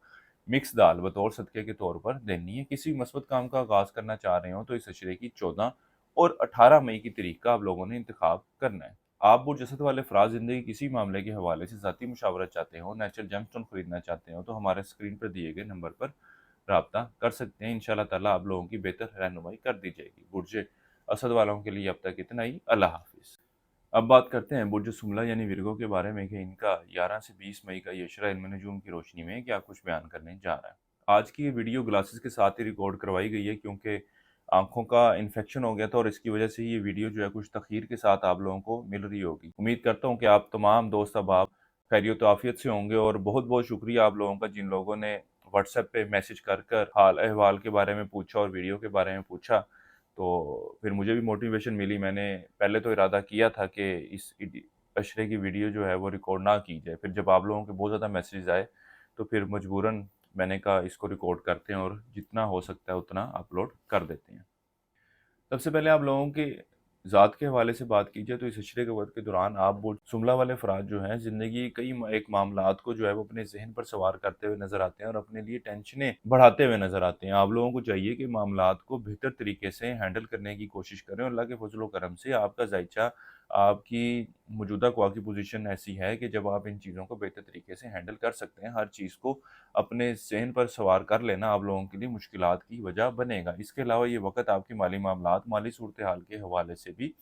मिक्स दाल बतौर सदक़े के तौर पर देनी है। किसी मस्बत काम का आगाज़ करना चाह रहे हों तो इस अशरे की 14 और 18 मई की तारीख का आप लोगों ने इंतख़ाब करना है। आप बुर्ज असद वाले अफ़राद ज़िंदगी किसी मामले के हवाले से ज़ाती मुशावरत चाहते हो, नेचुरल जेमस्टोन खरीदना चाहते हो, तो हमारे स्क्रीन पर दिए गए नंबर पर राब्ता कर सकते हैं। इंशाअल्लाह ताला आप लोगों की बेहतर रहनुमाई कर दी जाएगी। बुर्ज असद वालों के लिए अब तक इतना ही। अल्लाह हाफ़िज़। अब बात करते हैं बुर्ज सुमला यानी विर्गो के बारे में कि इनका 11 से 20 मई का यशरा इल्म नजूम की रोशनी में क्या कुछ बयान करने जा रहा है। आज की ये वीडियो ग्लासेस के साथ ही रिकॉर्ड करवाई गई है क्योंकि आंखों का इन्फेक्शन हो गया था और इसकी वजह से ये वीडियो जो है कुछ तखीर के साथ आप लोगों को मिल रही होगी। उम्मीद करता हूँ कि आप तमाम दोस्त अहबाब खैरियत आफियत से होंगे और बहुत बहुत शुक्रिया आप लोगों का जिन लोगों ने व्हाट्सएप पे मैसेज कर कर हाल अहवाल के बारे में पूछा और वीडियो के बारे में पूछा, तो फिर मुझे भी मोटिवेशन मिली। मैंने पहले तो इरादा किया था कि इस अशरे की वीडियो जो है वो रिकॉर्ड ना की जाए, फिर जब आप लोगों के बहुत ज़्यादा मैसेज आए तो फिर मजबूरन मैंने कहा इसको रिकॉर्ड करते हैं और जितना हो सकता है उतना अपलोड कर देते हैं। सबसे पहले आप लोगों के ज़ात के हवाले से बात की जाए तो इस इशरे के वक़्त के दौरान आप वो जुमला वाले अफ़राद जो हैं ज़िंदगी कई एक मामलात को जो है वो अपने ज़हन पर सवार करते हुए नज़र आते हैं और अपने लिए टेंशनें बढ़ाते हुए नज़र आते हैं। आप लोगों को चाहिए कि मामलात को बेहतर तरीके से हैंडल करने की कोशिश करें और अल्लाह के फ़ज़ल व करम से आपका ज़ायचा, आपकी मौजूदा ख्वा की पोजीशन ऐसी है कि जब आप इन चीज़ों को बेहतर तरीके से हैंडल कर सकते हैं, हर चीज़ को अपने ज़हन पर सवार कर लेना आप लोगों के लिए मुश्किलात की वजह बनेगा। इसके अलावा ये वक़्त आपके माली मामलात, माली सूरत-ए-हाल के हवाले से भी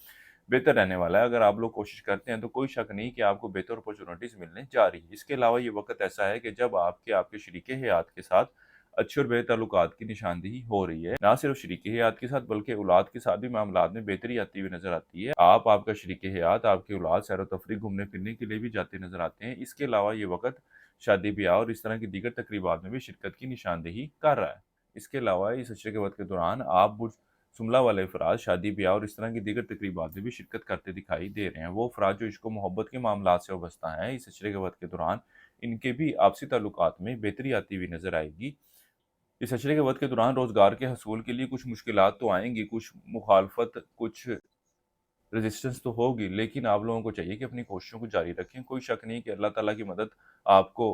बेहतर रहने वाला है। अगर आप लोग कोशिश करते हैं तो कोई शक नहीं कि आपको बेहतर अपॉर्चुनिटीज़ मिलने जा रही है। इसके अलावा ये वक़्त ऐसा है कि जब आपके शरीके हयात के साथ अच्छे और बेहतर ताल्लुकात की निशानदेही हो रही है। ना सिर्फ शरीके हयात के साथ बल्कि औलाद के साथ भी मामलात में बेहतरी आती हुई नज़र आती है। आपका शरीके हयात, आपकी औलाद सैर-व-तफरीह, घूमने-फिरने के लिए भी जाते नज़र आते हैं। इसके अलावा ये वक़्त शादी-ब्याह और इस तरह की दीगर तकरीबात में भी शिरकत की निशानदेही कर रहा है। इसके अलावा इस अशरे के वक़्त के दौरान आप जुमला वाले अफ़राद शादी-ब्याह और इस तरह की दीगर तकरीबात में भी शिरकत करते दिखाई दे रहे हैं। वो अफ़राद जो इश्क व मोहब्बत के मामलात से वाबस्ता हैं, इस अशरे के वक़्त के दौरान इनके भी आपसी ताल्लुकात में बेहतरी आती हुई नज़र आएगी। इस अशरे के वक़्त के दौरान रोज़गार के हसूल के लिए कुछ मुश्किलात तो आएँगी, कुछ मुखालफत, कुछ रेजिस्टेंस तो होगी, लेकिन आप लोगों को चाहिए कि अपनी कोशिशों को जारी रखें। कोई शक नहीं कि अल्लाह ताला की मदद आपको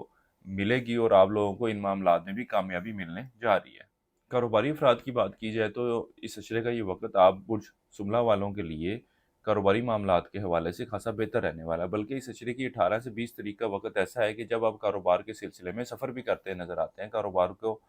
मिलेगी और आप लोगों को इन मामलात में भी कामयाबी मिलने जा रही है। कारोबारी अफराद की बात की जाए तो इस अशरे का ये वक़्त आप बुर्ज जुमला वालों के लिए कारोबारी मामलात के हवाले से खासा बेहतर रहने वाला है। बल्कि इस अशरे की 18 से 20 तारीख का वक़्त ऐसा है कि जब आप कारोबार के सिलसिले में सफ़र भी करते नज़र आते हैं। कारोबार को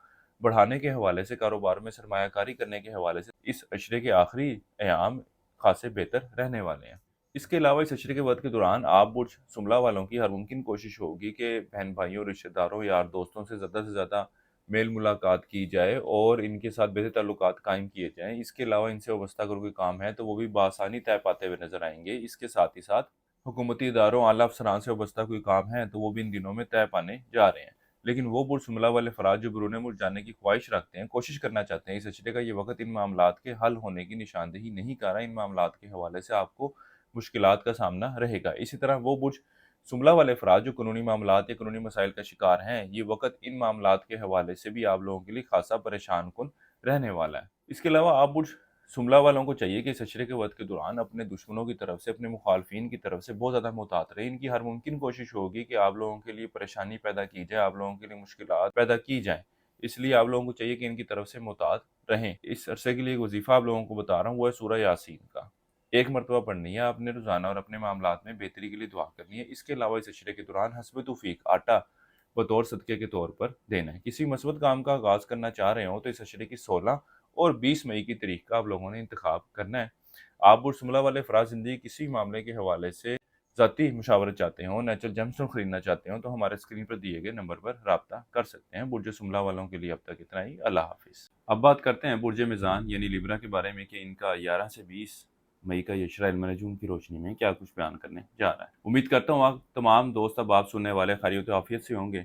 बढ़ाने के हवाले से, कारोबार में सरमायाकारी करने के हवाले से इस अशरे के आखिरी अयाम खासे बेहतर रहने वाले हैं। इसके अलावा इस अशरे के वक़्त के दौरान आप बुर्ज जुमला वालों की हर मुमकिन कोशिश होगी कि बहन-भाइयों, रिश्तेदारों, यार दोस्तों से ज़्यादा मेल-मुलाकात की जाए और इनके साथ बेहतर ताल्लुकात कायम किए जाएँ। इसके अलावा इनसे वाबस्ता अगर कोई काम है तो वो भी बआसानी तय पाते हुए नज़र आएँगे। इसके साथ ही साथ हुकूमती इदारों, आला अफ़सरान से वाबस्ता कोई काम है तो वो भी इन दिनों में तय पाने जा रहे हैं। लेकिन वो पुरजुमला वाले अफराद जो बैरून मुल्क जाने की ख्वाहिश रखते हैं, कोशिश करना चाहते हैं, इस अशरे का ये वक़्त इन मामलात के हल होने की निशानदेही नहीं कर रहा। इन मामलात के हवाले से आपको मुश्किलात का सामना रहेगा। इसी तरह वो बुर्ज जुमला वाले अफराद जो कानूनी मामलात या कानूनी मसाइल का शिकार हैं, ये वक़्त इन मामलात के हवाले से भी आप लोगों के लिए खासा परेशान कुन रहने वाला है। इसके अलावा आप बुर्ज जुमला वालों को चाहिए कि इस अशरे के वक़्त के दौरान अपने दुश्मनों की तरफ से, अपने मुखालफिन की तरफ से बहुत ज़्यादा मुहतात रहें। इनकी हर मुमकिन कोशिश होगी कि आप लोगों के लिए परेशानी पैदा की जाए, आप लोगों के लिए मुश्किलात पैदा की जाएँ। इसलिए आप लोगों को चाहिए कि इनकी तरफ से मुहतात रहें। इस अरसे के लिए एक वज़ीफ़ा आप लोगों को बता रहा हूँ, वो है सूरह यासीन का। एक मरतबा पढ़नी है आपने रोज़ाना और अपने मामलात में बेहतरी के लिए दुआ करनी है। इसके अलावा इस अशरे के दौरान हस्ब तौफ़ीक आटा बतौर सदक़े के तौर पर देना है। किसी मसबत काम का आगाज़ करना चाह रहे हों तो इस अशरे की 16 और 20 मई की तारीख का आप लोगों ने इंतख़ाब करना है। आप बुरजुमला वाले अफ़राद ज़िंदगी किसी मामले के हवाले से ज़ाती मशावरत चाहते हों, नेचुरल जेमस्टोन खरीदना चाहते हों तो हमारे स्क्रीन पर दिए गए नंबर पर राब्ता कर सकते हैं। बुर्ज जुमला वालों के लिए अब तक इतना ही। अल्लाह हाफ़िज़। अब बात करते हैं बुर्ज मीज़ान यानी लिब्रा के बारे में कि इनका 11 से 20 मई का ये इशरा इल्म नजूम की रोशनी में क्या कुछ बयान करने जा रहा है। उम्मीद करता हूँ आप तमाम दोस्त अब आप सुनने वाले खैरियत व आफियत से होंगे।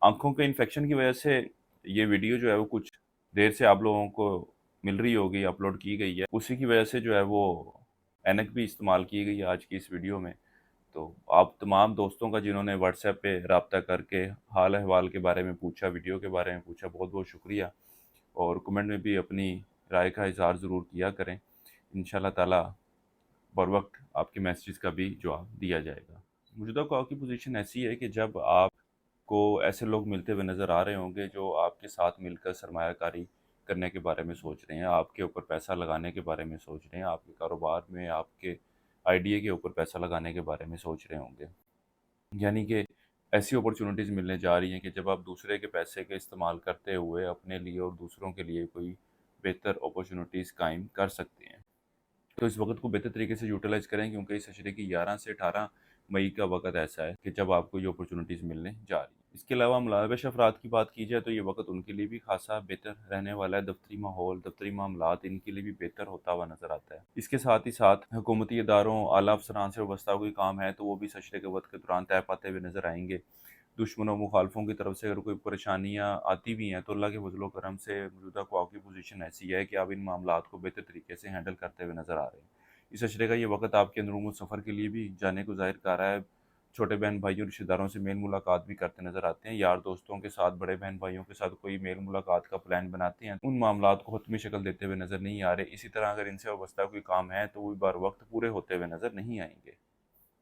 आँखों के इन्फेक्शन की वजह से ये वीडियो जो है वो कुछ देर से आप लोगों को मिल रही होगी, अपलोड की गई है। उसी की वजह से जो है वो ऐनक भी इस्तेमाल की गई है आज की इस वीडियो में। तो आप तमाम दोस्तों का जिन्होंने व्हाट्सएप पे राब्ता करके हाल अहवाल के बारे में पूछा, वीडियो के बारे में पूछा, बहुत-बहुत शुक्रिया। और कमेंट में भी अपनी राय का इज़हार ज़रूर किया करें। इंशाअल्लाह ताला बरवक़्त आपके मैसेजेस का भी जवाब दिया जाएगा। मौजूदा ख्वाह की पोज़ीशन ऐसी है कि जब आपको ऐसे लोग मिलते हुए नज़र आ रहे होंगे जो आपके साथ मिलकर सरमायाकारी करने के बारे में सोच रहे हैं, आपके ऊपर पैसा लगाने के बारे में सोच रहे हैं, आपके कारोबार में आपके आइडिया के ऊपर पैसा लगाने के बारे में सोच रहे होंगे। यानी कि ऐसी अपॉर्चुनिटीज़ मिलने जा रही हैं कि जब आप दूसरे के पैसे का इस्तेमाल करते हुए अपने लिए और दूसरों के लिए कोई बेहतर अपॉर्चुनिटीज़ कायम कर सकते हैं। तो इस वक़्त को बेहतर तरीके से यूटिलाइज़ करें क्योंकि इस अशरे की 11 से 18 मई का वक़्त ऐसा है कि जब आपको ये अपॉर्चुनिटीज़ मिलने जा रही हैं। इसके अलावा मुलाविश अफ़राद की बात की जाए तो ये वक़्त उनके लिए भी ख़ासा बेहतर रहने वाला है। दफ़्तरी माहौल, दफ़्तरी मामलात इनके लिए भी बेहतर होता हुआ नज़र आता है। इसके साथ ही साथ हुकूमती इदारों, आला अफ़सरान से वाबस्ता कोई काम है तो वो भी इस अशरे के वक़्त के दौरान तय पाते हुए नज़र आएँगे। दुश्मनों मुखालफों की तरफ से अगर कोई परेशानियाँ आती भी हैं तो अल्लाह के फजल व करम से मौजूदा ख्वाह की पोजीशन ऐसी है कि आप इन मामलात को बेहतर तरीके से हैंडल करते हुए नज़र आ रहे हैं। इस अशरे का ये वक़्त आपके अंदरूनी सफ़र के लिए भी जाने को ज़ाहिर कर रहा है। छोटे बहन भाइयों रिश्तेदारों से मेल मुलाकात भी करते नज़र आते हैं, यार दोस्तों के साथ, बड़े बहन भाइयों के साथ कोई मेल मुलाकात का प्लान बनाते हैं, उन मामलात को हतमी शक्ल देते हुए नज़र नहीं आ रहे। इसी तरह अगर इनसे वाबस्ता कोई काम है तो वो भी बर वक्त पूरे होते हुए नज़र नहीं आएंगे।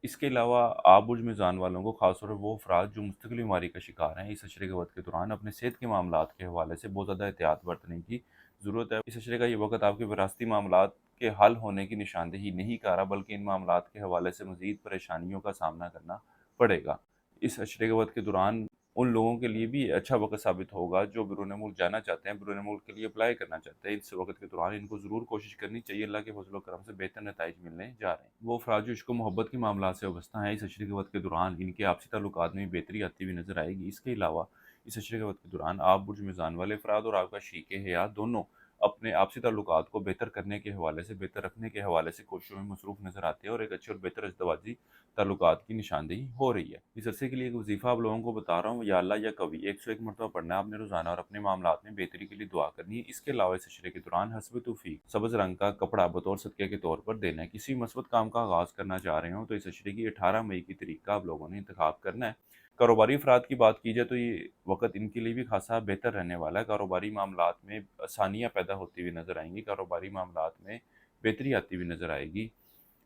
इसके अलावा आप बुर्ज मिज़ान वालों को ख़ासतौर पर वो अफ़राद जो मुस्तकिल बीमारी का शिकार हैं, इस अशरे के वक़्त के दौरान अपने सेहत के मामलात के हवाले से बहुत ज़्यादा एहतियात बरतने की ज़रूरत है। इस अशरे का ये वक़्त आपके विरासती मामलात के हल होने की निशानदेही नहीं कर रहा, बल्कि इन मामलात के हवाले से मज़ीद परेशानियों का सामना करना पड़ेगा। इस अशरे के वक़्त के दौरान उन लोगों के लिए भी अच्छा वक़्त साबित होगा जो बैरून मुल्क जाना चाहते हैं, बैरून मुल्क के लिए अप्लाई करना चाहते हैं। इस वक़्त के दौरान इनको ज़रूर कोशिश करनी चाहिए, अल्लाह के फज़ल व करम से बेहतर नताइज मिलने जा रहे हैं। वो अफ़राद जो इश्क व मोहब्बत के मामलात से वाबस्ता हैं, इस अशरे के वक़्त के दौरान इनके आपसी ताल्लुकात में बेहतरी आती हुई नज़र आएगी। इसके अलावा इस अशरे के वक़्त के दौरान आप बुर्ज मिज़ान वाले अफ़राद और आपका शरीके हयात दोनों अपने आपसी ताल्लुकात को बेहतर करने के हवाले से, बेहतर रखने के हवाले से कोशिशों में मसरूफ़ नज़र आते हैं और एक अच्छे और बेहतर अज़दवाजी ताल्लुकात की निशानदेही हो रही है। इस अरसे के लिए एक वजीफ़ा आप लोगों को बता रहा हूँ, या अल्लाह या कवी 101 मरतबा पढ़ना है आपने रोज़ाना और अपने मामलात में बेहतरी के लिए दुआ करनी है। इसके अलावा इस अशरे के दौरान हस्ब तौफ़ीक सब्ज़ रंग का कपड़ा बतौर सदक़े के तौर पर देना है। किसी मस्बत काम का आगाज़ करना चाह रहे हो तो इस अशरे की 18 मई की तारीख का आप लोगों ने इंतखाब करना है। कारोबारी अफराद की बात की जाए तो ये वक़्त इनके लिए भी ख़ासा बेहतर रहने वाला है। कारोबारी मामलात में आसानियाँ पैदा होती हुई नज़र आएँगी, कारोबारी मामलात में बेहतरी आती हुई नज़र आएगी।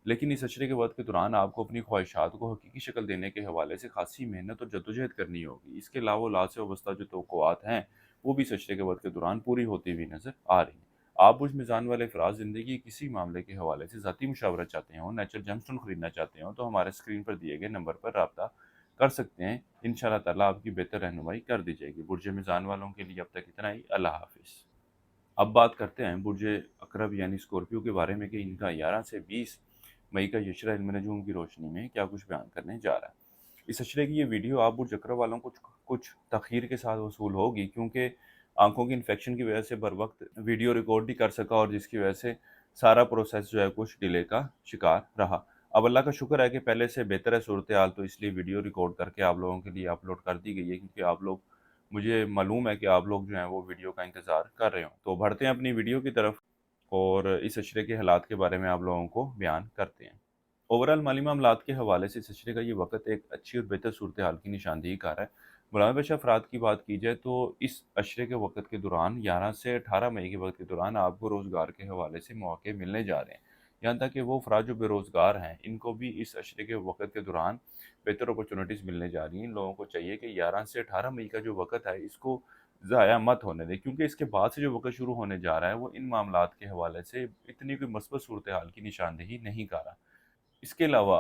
लेकिन इस अशरे के वक़्त के दौरान आपको अपनी ख्वाहिशात को हकीकी शक्ल देने के हवाले से ख़ासी मेहनत और जद्दोजहद करनी होगी। इसके अलावा औलाद से वाबस्ता जो तवक्कुआत हैं, वो भी इस अशरे के वक़्त के दौरान पूरी होती हुई नज़र आ रही हैं। आप बुर्ज मिज़ान वाले अफ़राद ज़िंदगी के किसी मामले के हवाले से ज़ाती मुशावरत चाहते हों, नेचुरल जेमस्टोन खरीदना चाहते हों, तो हमारे स्क्रीन पर दिए गए नंबर पर राब्ता कर सकते हैं। इंशाअल्लाह ताला आपकी बेहतर रहनुमाई कर दी जाएगी। बुर्ज मिज़ान वालों के लिए अब तक इतना ही। अल्लाह हाफ़िज़। अब बात करते हैं बुर्ज अक़रब यानी स्कॉर्पियो के बारे में कि इनका 11 से 20 मई का इशरा इल्म नजूम की रोशनी में क्या कुछ बयान करने जा रहा है। इस अशरे की ये वीडियो आप बुर्ज अक़रब वालों को कुछ तख़ीर के साथ वसूल होगी, क्योंकि आंखों की इन्फेक्शन की वजह से बर वक्त वीडियो रिकॉर्ड नहीं कर सका और जिसकी वजह से सारा प्रोसेस जो है कुछ डिले का शिकार रहा। अब अल्लाह का शुक्र है कि पहले से बेहतर है सूरत हाल, तो इसलिए वीडियो रिकॉर्ड करके आप लोगों के लिए अपलोड कर दी गई है, क्योंकि आप लोग, मुझे मालूम है कि आप लोग जो हैं वो वीडियो का इंतज़ार कर रहे हो। तो बढ़ते हैं अपनी वीडियो की तरफ और इस अशरे के हालात के बारे में आप लोगों को बयान करते हैं। ओवरऑल माली मामलात के हवाले से इस अशरे का ये वक़्त एक अच्छी और बेहतर सूरत हाल की निशानदेही कर रहा है। मुलाज़िम पेशा अफराद की बात की जाए तो इस अशरे के वक़्त के दौरान 11 से 18 मई के वक़्त के दौरान आपको रोज़गार के हवाले से मौके मिलने जा रहे हैं। यहाँ तक कि वो अफराद जो बेरोज़गार हैं, इनको भी इस अशरे के वक़्त के दौरान बेहतर अपॉर्चुनिटीज़ मिलने जा रही हैं। इन लोगों को चाहिए कि 11 से 18 मई का जो वक़्त है, इसको ज़ाया मत होने दें, क्योंकि इसके बाद से जो वक़्त शुरू होने जा रहा है, वो इन मामलात के हवाले से इतनी कोई मस्बत सूरत हाल की निशानदेही नहीं कर रहा। इसके अलावा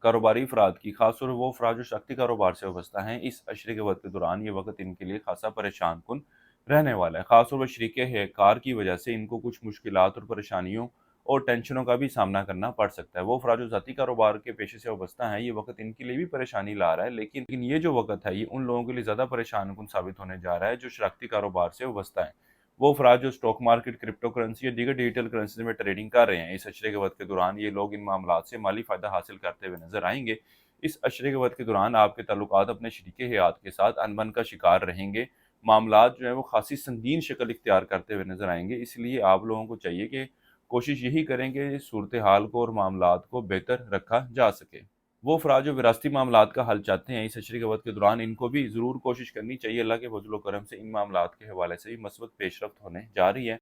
कारोबारी अफराद की खासतौर पर वो अफराद जो शक्ति कारोबार से वाबस्ता हैं, इस अशरे के वक़्त के दौरान ये वक़्त इनके लिए खासा परेशान कुन रहने वाला है। खासतौर पर शरीके है कार की वजह से इनको कुछ मुश्किलात और परेशानियों और टेंशनों का भी सामना करना पड़ सकता है। वो अफराद जो ज़ाती कारोबार के पेशे से वाबस्ता हैं, ये वक़्त इनके लिए भी परेशानी ला रहा है, लेकिन ये जो वक़्त है, ये उन लोगों के लिए ज़्यादा परेशान कुन साबित होने जा रहा है जो शराकती कारोबार से वाबस्ता है। वो अफराद जो स्टॉक मार्केट, क्रिप्टो करेंसी या दीगर डिजिटल करेंसी में ट्रेडिंग कर रहे हैं, इस अशरे के वक़्त के दौरान ये लोग इन मामलात से माली फ़ायदा हासिल करते हुए नज़र आएँगे। इस अशरे के वक़्त के दौरान आपके ताल्लुकात अपने शरीके हयात के साथ अनबन का शिकार रहेंगे। मामलात जो हैं वो ख़ासी संगीन शक्ल इख्तियार करते हुए नज़र आएँगे। इसलिए आप लोगों को चाहिए कि कोशिश यही करें कि सूरत हाल को और मामलात को बेहतर रखा जा सके। वो अफराद जो विरासती मामलात का हल चाहते हैं, इस अशरे के वक़्त के दौरान इनको भी ज़रूर कोशिश करनी चाहिए। अल्लाह के फज़ल व करम से इन मामलात के हवाले से भी मस्बत पेशरफ्त होने जा रही है।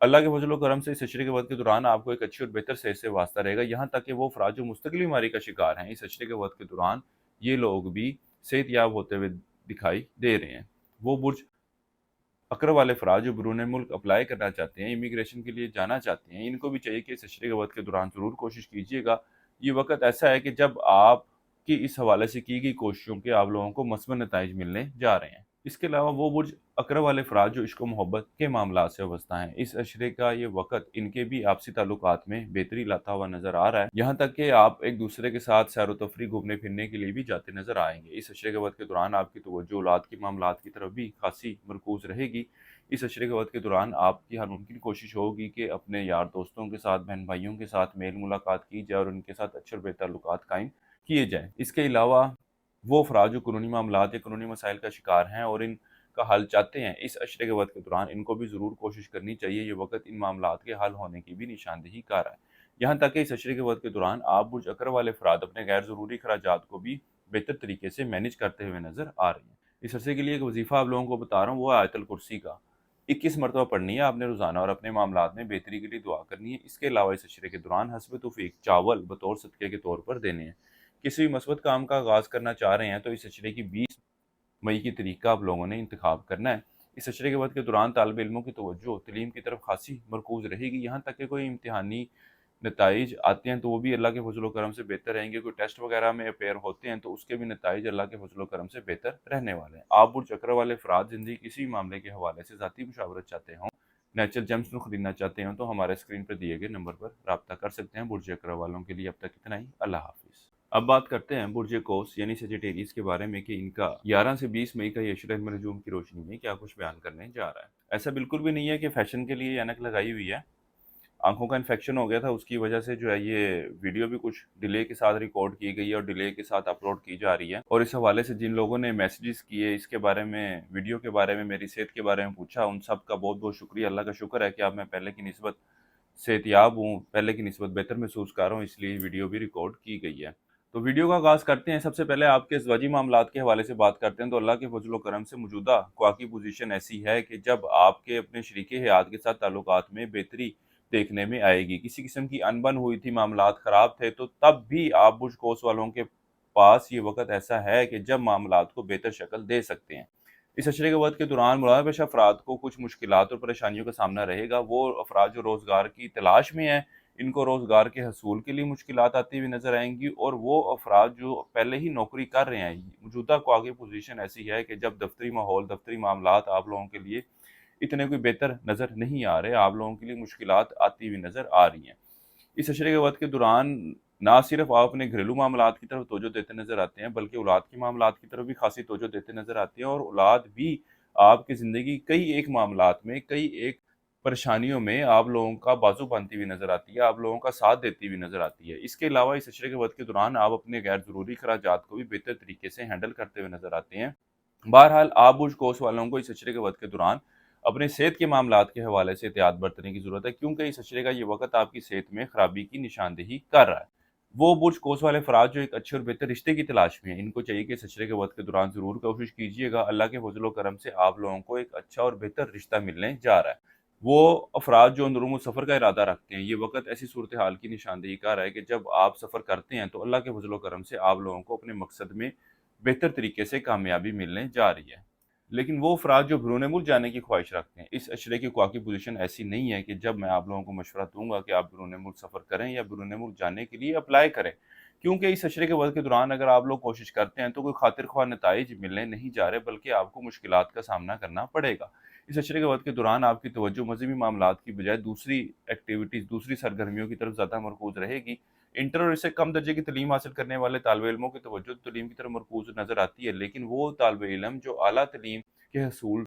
अल्लाह के फज़ल व करम से इस अशरे के वक़्त के दौरान आपको एक अच्छी और बेहतर सेहत से वास्ता रहेगा। यहाँ तक कि वो अफराद जो मुस्तकिल बीमारी का शिकार हैं, इस अशरे के वक़्त के दौरान ये लोग भी सेहतयाब होते हुए दिखाई दे रहे हैं। वो बुर्ज अक़रब वाले अफराद जो बैरून मुल्क अप्लाई करना चाहते हैं, इमिग्रेशन के लिए जाना चाहते हैं, इनको भी चाहिए कि इस अशरे के वक़्त के दौरान ज़रूर कोशिश कीजिएगा। ये वक़्त ऐसा है कि जब आपकी इस हवाले से की गई कोशिशों के आप लोगों को मस्बत नताइज मिलने जा रहे हैं। इसके अलावा वो बुर्ज अक़रब वाले अफराद जो इश्क व मोहब्बत के मामलात से वाबस्ता हैं, इस अशरे का ये वक़्त इनके भी आपसी ताल्लुकात में बेहतरी लाता हुआ नज़र आ रहा है। यहाँ तक कि आप एक दूसरे के साथ सैर व तफरीह, घूमने फिरने के लिए भी जाते नज़र आएँगे। इस अशरे के वक़्त के दौरान आपकी तवज्जो औलाद के मामलात की तरफ भी खासी मरकूज़ रहेगी। इस अशरे के वक़्त के दौरान आपकी हर मुमकिन कोशिश होगी कि अपने यार दोस्तों के साथ, बहन भाइयों के साथ मेल मुलाकात की जाए और उनके साथ अच्छे और बेहतर ताल्लुकात कायम किए जाएँ। इसके अलावा وہ افراد جو قانونی معاملات یا قانونی مسائل کا شکار ہیں اور ان کا حل چاہتے ہیں، اس اشرے کے وقت کے دوران ان کو بھی ضرور کوشش کرنی چاہیے۔ یہ وقت ان معاملات کے حل ہونے کی بھی نشاندہی کار ہے۔ یہاں تک کہ اس اشرے کے وقت کے دوران آپ برج اکر والے افراد اپنے غیر ضروری اخراجات کو بھی بہتر طریقے سے مینیج کرتے ہوئے نظر آ رہے ہیں۔ اس عرصے کے لیے ایک وظیفہ آپ لوگوں کو بتا رہا ہوں، وہ ہے آیت الکرسی کا 21 مرتبہ پڑھنی ہے آپ نے روزانہ، اور اپنے معاملات میں بہتری کے لیے دعا کرنی ہے۔ اس کے علاوہ اس اشرے کے دوران حسب توفیق چاول بطور صدقے کے طور پر دینے ہیں۔ کسی بھی مثبت کام کا آغاز کرنا چاہ رہے ہیں تو اس اشرے کی 20 مئی کی تاریخ کا آپ لوگوں نے انتخاب کرنا ہے۔ اس اشرے کے وقت کے دوران طالب علموں کی توجہ تعلیم کی طرف خاصی مرکوز رہے گی، یہاں تک کہ کوئی امتحانی نتائج آتے ہیں تو وہ بھی اللہ کے فضل و کرم سے بہتر رہیں گے۔ کوئی ٹیسٹ وغیرہ میں اپیئر ہوتے ہیں تو اس کے بھی نتائج اللہ کے فضل و کرم سے بہتر رہنے والے ہیں۔ آپ برج اکر والے افراد زندگی کسی معاملے کے حوالے سے ذاتی مشاورت چاہتے ہوں، نیچرل جیمز میں خریدنا چاہتے ہوں تو ہمارے اسکرین پر دیے گئے نمبر پر رابطہ کر سکتے ہیں۔ برج اکر والوں کے لیے اب تک اتنا ہی۔ اللہ حافظ۔ اب بات کرتے ہیں برج قوس یعنی سیجیٹیریس کے بارے میں کہ ان کا 11 سے 20 مئی کا یہ اشرہ علم نجوم کی روشنی میں کیا کچھ بیان کرنے جا رہا ہے۔ ایسا بالکل بھی نہیں ہے کہ فیشن کے لیے اینک لگائی ہوئی ہے۔ آنکھوں کا انفیکشن ہو گیا تھا، اس کی وجہ سے جو ہے یہ ویڈیو بھی کچھ ڈیلے کے ساتھ ریکارڈ کی گئی ہے اور ڈیلے کے ساتھ اپلوڈ کی جا رہی ہے۔ اور اس حوالے سے جن لوگوں نے میسیجز کیے اس کے بارے میں، ویڈیو کے بارے میں، میری صحت کے بارے میں پوچھا، ان سب کا بہت بہت شکریہ۔ اللہ کا شکر ہے کہ اب میں پہلے کی نسبت صحت یاب ہوں، پہلے کی نسبت بہتر محسوس کر رہا ہوں، اس لیے ویڈیو بھی ریکارڈ کی گئی ہے۔ تو ویڈیو کا آغاز کرتے ہیں۔ سب سے پہلے آپ کے ازواجی معاملات کے حوالے سے بات کرتے ہیں تو اللہ کے فضل و کرم سے موجودہ خواکی پوزیشن ایسی ہے کہ جب آپ کے اپنے شریک حیات کے ساتھ تعلقات میں بہتری دیکھنے میں آئے گی۔ کسی قسم کی انبن ہوئی تھی، معاملات خراب تھے، تو تب بھی آپ برج قوس والوں کے پاس یہ وقت ایسا ہے کہ جب معاملات کو بہتر شکل دے سکتے ہیں۔ اس اشرے کے وقت کے دوران ملازم پیشہ افراد کو کچھ مشکلات اور پریشانیوں کا سامنا رہے گا۔ وہ افراد جو روزگار کی تلاش میں ہیں، ان کو روزگار کے حصول کے لیے مشکلات آتی ہوئی نظر آئیں گی، اور وہ افراد جو پہلے ہی نوکری کر رہے ہیں، موجودہ خواکی پوزیشن ایسی ہے کہ جب دفتری ماحول، دفتری معاملات آپ لوگوں کے لیے اتنے کوئی بہتر نظر نہیں آ رہے، آپ لوگوں کے لیے مشکلات آتی ہوئی نظر آ رہی ہیں۔ اس اشرے کے وقت کے دوران نہ صرف آپ اپنے گھریلو معاملات کی طرف توجہ دیتے نظر آتے ہیں، بلکہ اولاد کے معاملات کی طرف بھی خاصی توجہ دیتے نظر آتے ہیں، اور اولاد بھی آپ کی زندگی کئی ایک معاملات میں، کئی ایک پریشانیوں میں آپ لوگوں کا بازو بنتی ہوئی نظر آتی ہے، آپ لوگوں کا ساتھ دیتی ہوئی نظر آتی ہے۔ اس کے علاوہ اس اشرے کے وقت کے دوران آپ اپنے غیر ضروری اخراجات کو بھی بہتر طریقے سے ہینڈل کرتے ہوئے نظر آتے ہیں۔ بہرحال آپ برج قوس والوں کو اس اشرے کے وقت کے دوران اپنے صحت کے معاملات کے حوالے سے احتیاط برتنے کی ضرورت ہے، کیونکہ اس اشرے کا یہ وقت آپ کی صحت میں خرابی کی نشاندہی کر رہا ہے۔ وہ برج قوس والے افراد جو ایک اچھے اور بہتر رشتے کی تلاش میں ہیں، ان کو چاہیے کہ اس اشرے کے وقت کے دوران ضرور کوشش کیجیے گا۔ اللہ کے فضل و کرم سے آپ لوگوں کو ایک اچھا اور بہتر رشتہ ملنے جا رہا ہے۔ وہ افراد جو اندرون سفر کا ارادہ رکھتے ہیں، یہ وقت ایسی صورتحال کی نشاندہی کر رہا ہے کہ جب آپ سفر کرتے ہیں تو اللہ کے فضل و کرم سے آپ لوگوں کو اپنے مقصد میں بہتر طریقے سے کامیابی ملنے جا رہی ہے۔ لیکن وہ افراد جو بیرون ملک جانے کی خواہش رکھتے ہیں، اس اشرے کی خواکی پوزیشن ایسی نہیں ہے کہ جب میں آپ لوگوں کو مشورہ دوں گا کہ آپ بیرون ملک سفر کریں یا بیرون ملک جانے کے لیے اپلائی کریں، کیونکہ اس اشرے کے وقت کے دوران اگر آپ لوگ کوشش کرتے ہیں تو کوئی خاطر خواہ نتائج ملنے نہیں جا رہے، بلکہ آپ کو مشکلات کا سامنا کرنا پڑے گا۔ اس اشرے کے وقت کے دوران آپ کی توجہ مذہبی معاملات کی بجائے دوسری ایکٹیویٹیز، دوسری سرگرمیوں کی طرف زیادہ مرکوز رہے گی۔ انٹر اور اس سے کم درجے کی تعلیم حاصل کرنے والے طالب علموں کی توجہ تعلیم کی طرف مرکوز نظر آتی ہے، لیکن وہ طالب علم جو اعلیٰ تعلیم کے حصول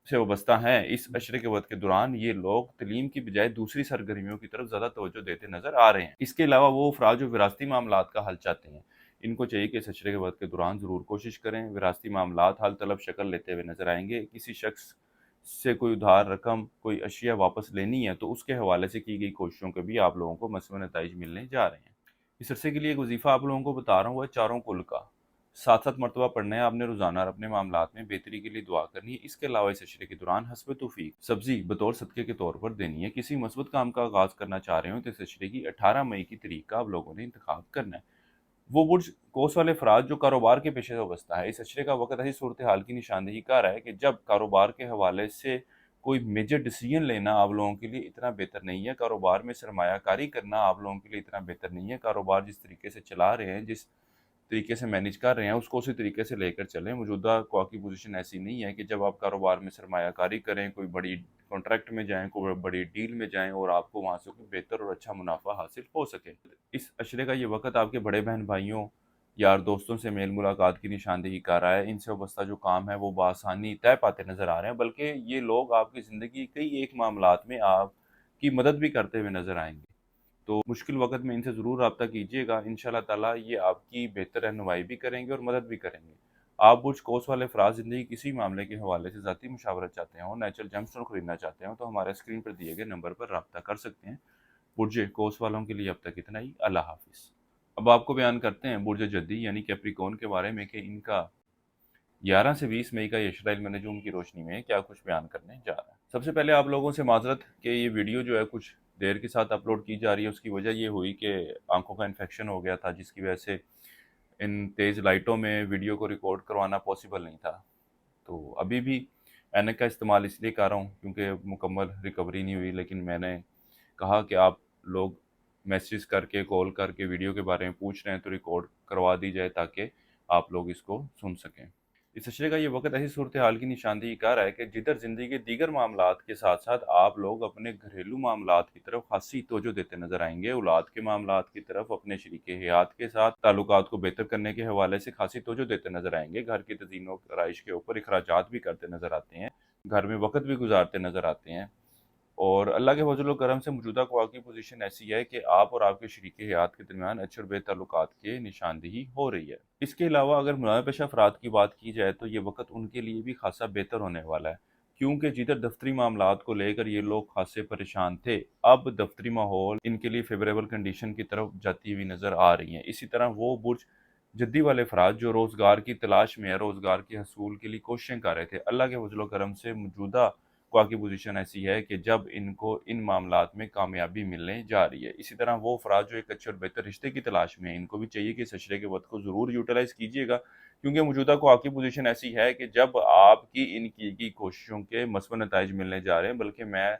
سے وابستہ ہیں، اس اشرے کے وقت کے دوران یہ لوگ تعلیم کی بجائے دوسری سرگرمیوں کی طرف زیادہ توجہ دیتے نظر آ رہے ہیں۔ اس کے علاوہ وہ افراد جو وراثتی معاملات کا حل چاہتے ہیں، ان کو چاہیے کہ اس اشرے کے وقت کے دوران ضرور کوشش کریں۔ وراثتی معاملات حل طلب شکل لیتے ہوئے نظر آئیں گے۔ کسی شخص سے کوئی ادھار رقم، کوئی اشیاء واپس لینی ہے تو اس کے حوالے سے کی گئی کوششوں کے بھی آپ لوگوں کو مثبت نتائج ملنے جا رہے ہیں۔ اس عرصے کے لیے ایک وظیفہ آپ لوگوں کو بتا رہا ہوں، وہ ہے چاروں کل کا 7 مرتبہ پڑھنا ہے آپ نے روزانہ، اور اپنے معاملات میں بہتری کے لیے دعا کرنی ہے۔ اس کے علاوہ اس اشرے کے دوران حسب توفیق سبزی بطور صدقے کے طور پر دینی ہے۔ کسی مثبت کام کا آغاز کرنا چاہ رہے ہوں تو اس اشرے کی 18 مئی کی تاریخ کا آپ لوگوں نے انتخاب کرنا ہے۔ وہ برج قوس والے افراد جو کاروبار کے پیشے سے وابستہ ہے، اس اشرے کا وقت ایسی صورتحال کی نشاندہی کر رہا ہے کہ جب کاروبار کے حوالے سے کوئی میجر ڈیسیجن لینا آپ لوگوں کے لیے اتنا بہتر نہیں ہے، کاروبار میں سرمایہ کاری کرنا آپ لوگوں کے لیے اتنا بہتر نہیں ہے۔ کاروبار جس طریقے سے چلا رہے ہیں، جس طریقے سے مینیج کر رہے ہیں، اس کو اسی طریقے سے لے کر چلیں۔ موجودہ خواکی پوزیشن ایسی نہیں ہے کہ جب آپ کاروبار میں سرمایہ کاری کریں، کوئی بڑی کانٹریکٹ میں جائیں، کوئی بڑی ڈیل میں جائیں اور آپ کو وہاں سے کوئی بہتر اور اچھا منافع حاصل ہو سکے۔ اس اشرے کا یہ وقت آپ کے بڑے بہن بھائیوں، یار دوستوں سے میل ملاقات کی نشاندہی کر رہا ہے۔ ان سے وابستہ جو کام ہے وہ بآسانی طے پاتے نظر آ رہے ہیں، بلکہ یہ لوگ آپ کی زندگی کئی ایک معاملات میں آپ کی مدد بھی کرتے ہوئے نظر آئیں گے۔ تو مشکل وقت میں ان سے ضرور رابطہ کیجیے گا، انشاءاللہ تعالیٰ یہ آپ کی بہتر رہنمائی بھی کریں گے اور مدد بھی کریں گے۔ آپ برج قوس والے افراد زندگی کسی معاملے کے حوالے سے ذاتی مشاورت چاہتے ہوں، نیچرل جیم اسٹون خریدنا چاہتے ہوں تو ہمارے اسکرین پر دیے گئے نمبر پر رابطہ کر سکتے ہیں۔ برج قوس والوں کے لیے اب تک اتنا ہی، اللہ حافظ۔ اب آپ کو بیان کرتے ہیں برج جدی یعنی کیپریکون کے بارے میں کہ ان کا 11 سے 20 مئی کا عشرہ علم نجوم کی روشنی میں کیا کچھ بیان کرنے جا رہا ہے۔ سب سے پہلے آپ لوگوں سے معذرت کہ یہ ویڈیو جو ہے کچھ دیر کے ساتھ اپلوڈ کی جا رہی ہے۔ اس کی وجہ یہ ہوئی کہ آنکھوں کا انفیکشن ہو گیا تھا، جس کی وجہ سے ان تیز لائٹوں میں ویڈیو کو ریکارڈ کروانا پاسبل نہیں تھا۔ تو ابھی بھی اینک کا استعمال اس لیے کر رہا ہوں کیونکہ مکمل ریکوری نہیں ہوئی، لیکن میں نے کہا کہ آپ لوگ میسیج کر کے کال کر کے ویڈیو کے بارے میں پوچھ رہے ہیں تو ریکارڈ کروا دی جائے تاکہ آپ لوگ اس کو سن سکیں۔ اس اشرے کا یہ وقت ایسی صورتحال کی نشاندہی کر رہا ہے کہ جدھر زندگی کے دیگر معاملات کے ساتھ ساتھ آپ لوگ اپنے گھریلو معاملات کی طرف خاصی توجہ دیتے نظر آئیں گے، اولاد کے معاملات کی طرف، اپنے شریک حیات کے ساتھ تعلقات کو بہتر کرنے کے حوالے سے خاصی توجہ دیتے نظر آئیں گے، گھر کی تزئین و آرائش کے اوپر اخراجات بھی کرتے نظر آتے ہیں، گھر میں وقت بھی گزارتے نظر آتے ہیں، اور اللہ کے فضل و کرم سے موجودہ قوا کی پوزیشن ایسی ہے کہ آپ اور آپ کے شریک حیات کے درمیان اچھے اور بے تعلقات کے نشاندہی ہو رہی ہے۔ اس کے علاوہ اگر منافع پیشہ افراد کی بات کی جائے تو یہ وقت ان کے لیے بھی خاصا بہتر ہونے والا ہے، کیونکہ جدھر دفتری معاملات کو لے کر یہ لوگ خاصے پریشان تھے، اب دفتری ماحول ان کے لیے فیوریبل کنڈیشن کی طرف جاتی ہوئی نظر آ رہی ہیں۔ اسی طرح وہ برج جدی والے افراد جو روزگار کی تلاش میں روزگار کے حصول کے لیے کوششیں کر رہے تھے، اللہ کے فضل و کرم سے موجودہ قوا کی پوزیشن ایسی ہے کہ جب ان کو ان معاملات میں کامیابی ملنے جا رہی ہے۔ اسی طرح وہ افراد جو ایک اچھے اور بہتر رشتے کی تلاش میں ہیں، ان کو بھی چاہیے کہ اس عشرے کے وقت کو ضرور یوٹیلائز کیجیے گا، کیونکہ موجودہ قوا کی پوزیشن ایسی ہے کہ جب آپ کی ان کی کوششوں کے مثبت نتائج ملنے جا رہے ہیں، بلکہ میں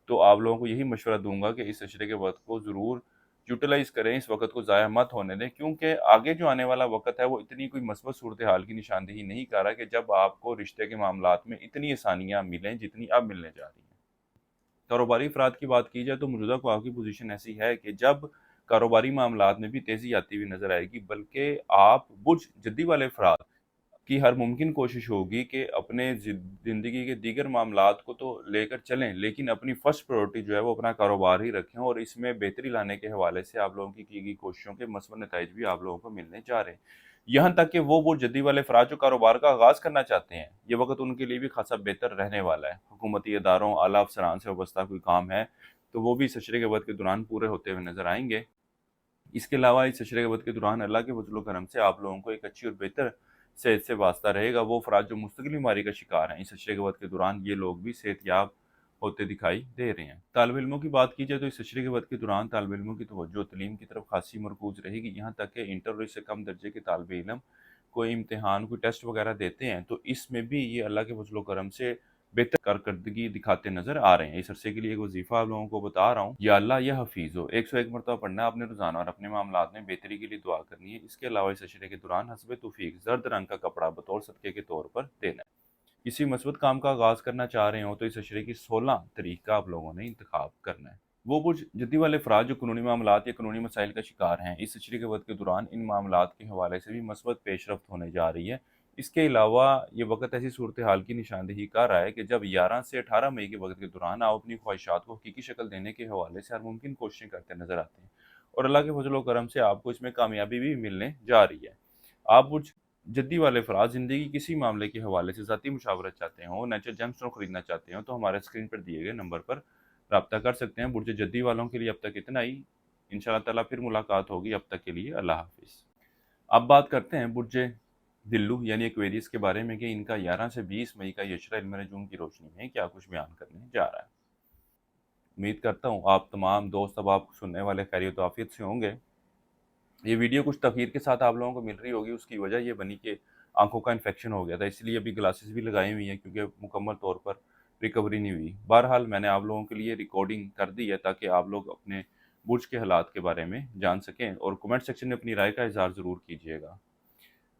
تو آپ لوگوں کو یہی مشورہ دوں گا کہ اس عشرے کے وقت کو ضرور یوٹیلائز کریں، اس وقت کو ضائع مت ہونے دیں، کیونکہ آگے جو آنے والا وقت ہے وہ اتنی کوئی مثبت صورتحال کی نشاندہی نہیں کر رہا کہ جب آپ کو رشتے کے معاملات میں اتنی آسانیاں ملیں جتنی اب ملنے جا رہی ہیں۔ کاروباری افراد کی بات کی جائے تو موجودہ قوا کی پوزیشن ایسی ہے کہ جب کاروباری معاملات میں بھی تیزی آتی ہوئی نظر آئے گی، بلکہ آپ برج جدی والے افراد کی ہر ممکن کوشش ہوگی کہ اپنے زندگی کے دیگر معاملات کو تو لے کر چلیں، لیکن اپنی فرسٹ پریورٹی جو ہے وہ اپنا کاروبار ہی رکھیں، اور اس میں بہتری لانے کے حوالے سے آپ لوگوں کی گئی کوششوں کے مثبت نتائج بھی آپ لوگوں کو ملنے جا رہے ہیں۔ یہاں تک کہ وہ جدی والے افراد جو کاروبار کا آغاز کرنا چاہتے ہیں، یہ وقت ان کے لیے بھی خاصا بہتر رہنے والا ہے۔ حکومتی اداروں، اعلیٰ افسران سے وابستہ کوئی کام ہے تو وہ بھی اس عشرے کے وقت کے دوران پورے ہوتے ہوئے نظر آئیں گے۔ اس کے علاوہ اس عشرے کے وقت کے دوران اللہ کے فضل و کرم سے آپ لوگوں کو ایک اچھی اور بہتر صحت سے واسطہ رہے گا۔ وہ افراد جو مستقل بیماری کا شکار ہیں، اس عشرے کے وقت کے دوران یہ لوگ بھی صحت یاب ہوتے دکھائی دے رہے ہیں۔ طالب علموں کی بات کی جائے تو اس عشرے کے وقت کے دوران طالب علموں کی توجہ تعلیم کی طرف خاصی مرکوز رہے گی، یہاں تک کہ انٹر اور اس سے کم درجے کے طالب علم کوئی امتحان، کوئی ٹیسٹ وغیرہ دیتے ہیں تو اس میں بھی یہ اللہ کے فضل و کرم سے بہتر کارکردگی دکھاتے نظر آ رہے ہیں۔ اس عرصے کے لیے ایک وظیفہ آپ لوگوں کو بتا رہا ہوں، یا اللہ یا حفیظ ہو 101 مرتبہ پڑھنا ہے آپ نے روزانہ، اور اپنے معاملات میں بہتری کے لیے دعا کرنی ہے۔ اس کے علاوہ اس عشرے کے دوران حسب توفیق زرد رنگ کا کپڑا بطور صدقے کے طور پر دینا ہے۔ کسی مثبت کام کا آغاز کرنا چاہ رہے ہوں تو اس عشرے کی 16 تاریخ کا آپ لوگوں نے انتخاب کرنا ہے۔ وہ برج جدی والے افراد جو قانونی معاملات یا قانونی مسائل کا شکار ہیں، اس عشرے کے وقت کے دوران ان معاملات کے حوالے سے بھی مثبت پیش رفت ہونے جا رہی ہے۔ اس کے علاوہ یہ وقت ایسی صورتحال کی نشاندہی کر رہا ہے کہ جب 11 سے 18 مئی کے وقت کے دوران آپ اپنی خواہشات کو حقیقی شکل دینے کے حوالے سے ہر ممکن کوششیں کرتے نظر آتے ہیں، اور اللہ کے فضل و کرم سے آپ کو اس میں کامیابی بھی ملنے جا رہی ہے۔ آپ برج جدی والے افراد زندگی کسی معاملے کے حوالے سے ذاتی مشاورت چاہتے ہوں، نیچرل جیم اسٹون خریدنا چاہتے ہوں تو ہمارے اسکرین پر دیے گئے نمبر پر رابطہ کر سکتے ہیں۔ برج جدی والوں کے لیے اب تک اتنا ہی، انشاءاللہ تعالیٰ پھر ملاقات ہوگی، اب تک کے لیے اللہ حافظ۔ اب بات کرتے ہیں برج دلو یعنی ایکویریس کے بارے میں کہ ان کا 11 سے 20 مئی کا عشرہ علم نجوم کی روشنی میں کیا کچھ بیان کرنے جا رہا ہے۔ امید کرتا ہوں آپ تمام دوست اب آپ سننے والے خیریت و عافیت سے ہوں گے۔ یہ ویڈیو کچھ تاخیر کے ساتھ آپ لوگوں کو مل رہی ہوگی، اس کی وجہ یہ بنی کہ آنکھوں کا انفیکشن ہو گیا تھا، اس لیے ابھی گلاسز بھی لگائی ہوئی ہیں کیونکہ مکمل طور پر ریکوری نہیں ہوئی۔ بہرحال میں نے آپ لوگوں کے لیے ریکارڈنگ کر دی ہے تاکہ آپ لوگ اپنے برج کے حالات کے بارے میں جان سکیں، اور کمنٹ سیکشن میں اپنی رائے کا اظہار ضرور کیجیے گا۔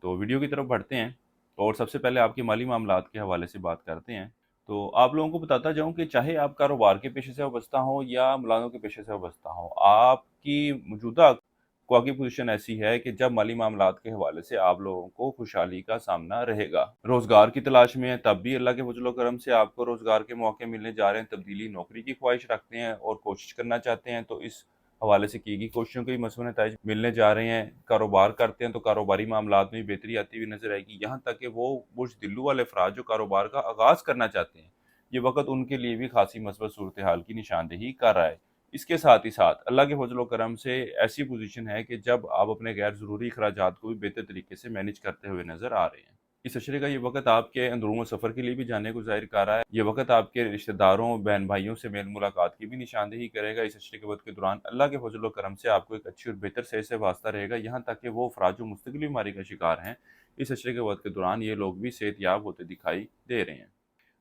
تو ویڈیو کی طرف بڑھتے ہیں، اور سب سے پہلے آپ کے مالی معاملات کے حوالے سے بات کرتے ہیں۔ تو آپ لوگوں کو بتاتا جاؤں کہ چاہے آپ کاروبار کے پیشے سے وابستہ ہوں یا ملازموں کے پیشے سے وابستہ ہوں، آپ کی موجودہ قوا کی پوزیشن ایسی ہے کہ جب مالی معاملات کے حوالے سے آپ لوگوں کو خوشحالی کا سامنا رہے گا۔ روزگار کی تلاش میں ہیں تب بھی اللہ کے فضل و کرم سے آپ کو روزگار کے موقع ملنے جا رہے ہیں، تبدیلی نوکری کی خواہش رکھتے ہیں اور کوشش کرنا چاہتے ہیں تو اس حوالے سے کی گئی کوششوں کے بھی مثبت نتائج ملنے جا رہے ہیں۔ کاروبار کرتے ہیں تو کاروباری معاملات میں بھی بہتری آتی ہوئی نظر آئے گی، یہاں تک کہ وہ برج دلو والے افراد جو کاروبار کا آغاز کرنا چاہتے ہیں، یہ وقت ان کے لیے بھی خاصی مثبت صورتحال کی نشاندہی کر رہا ہے۔ اس کے ساتھ ہی ساتھ اللہ کے فضل و کرم سے ایسی پوزیشن ہے کہ جب آپ اپنے غیر ضروری اخراجات کو بھی بہتر طریقے سے مینیج کرتے ہوئے نظر آ رہے ہیں۔ اس اشرے کا یہ وقت آپ کے اندرون سفر کے لیے بھی جانے کو ظاہر کر رہا ہے۔ یہ وقت آپ کے رشتہ داروں، بہن بھائیوں سے میل ملاقات کی بھی نشاندہی کرے گا۔ اس اشرے کے وقت کے دوران اللہ کے فضل و کرم سے آپ کو ایک اچھی اور بہتر صحت سے واسطہ رہے گا، یہاں تک کہ وہ افراد جو مستقلی بیماری کا شکار ہیں، اس اشرے کے وقت کے دوران یہ لوگ بھی صحت یاب ہوتے دکھائی دے رہے ہیں۔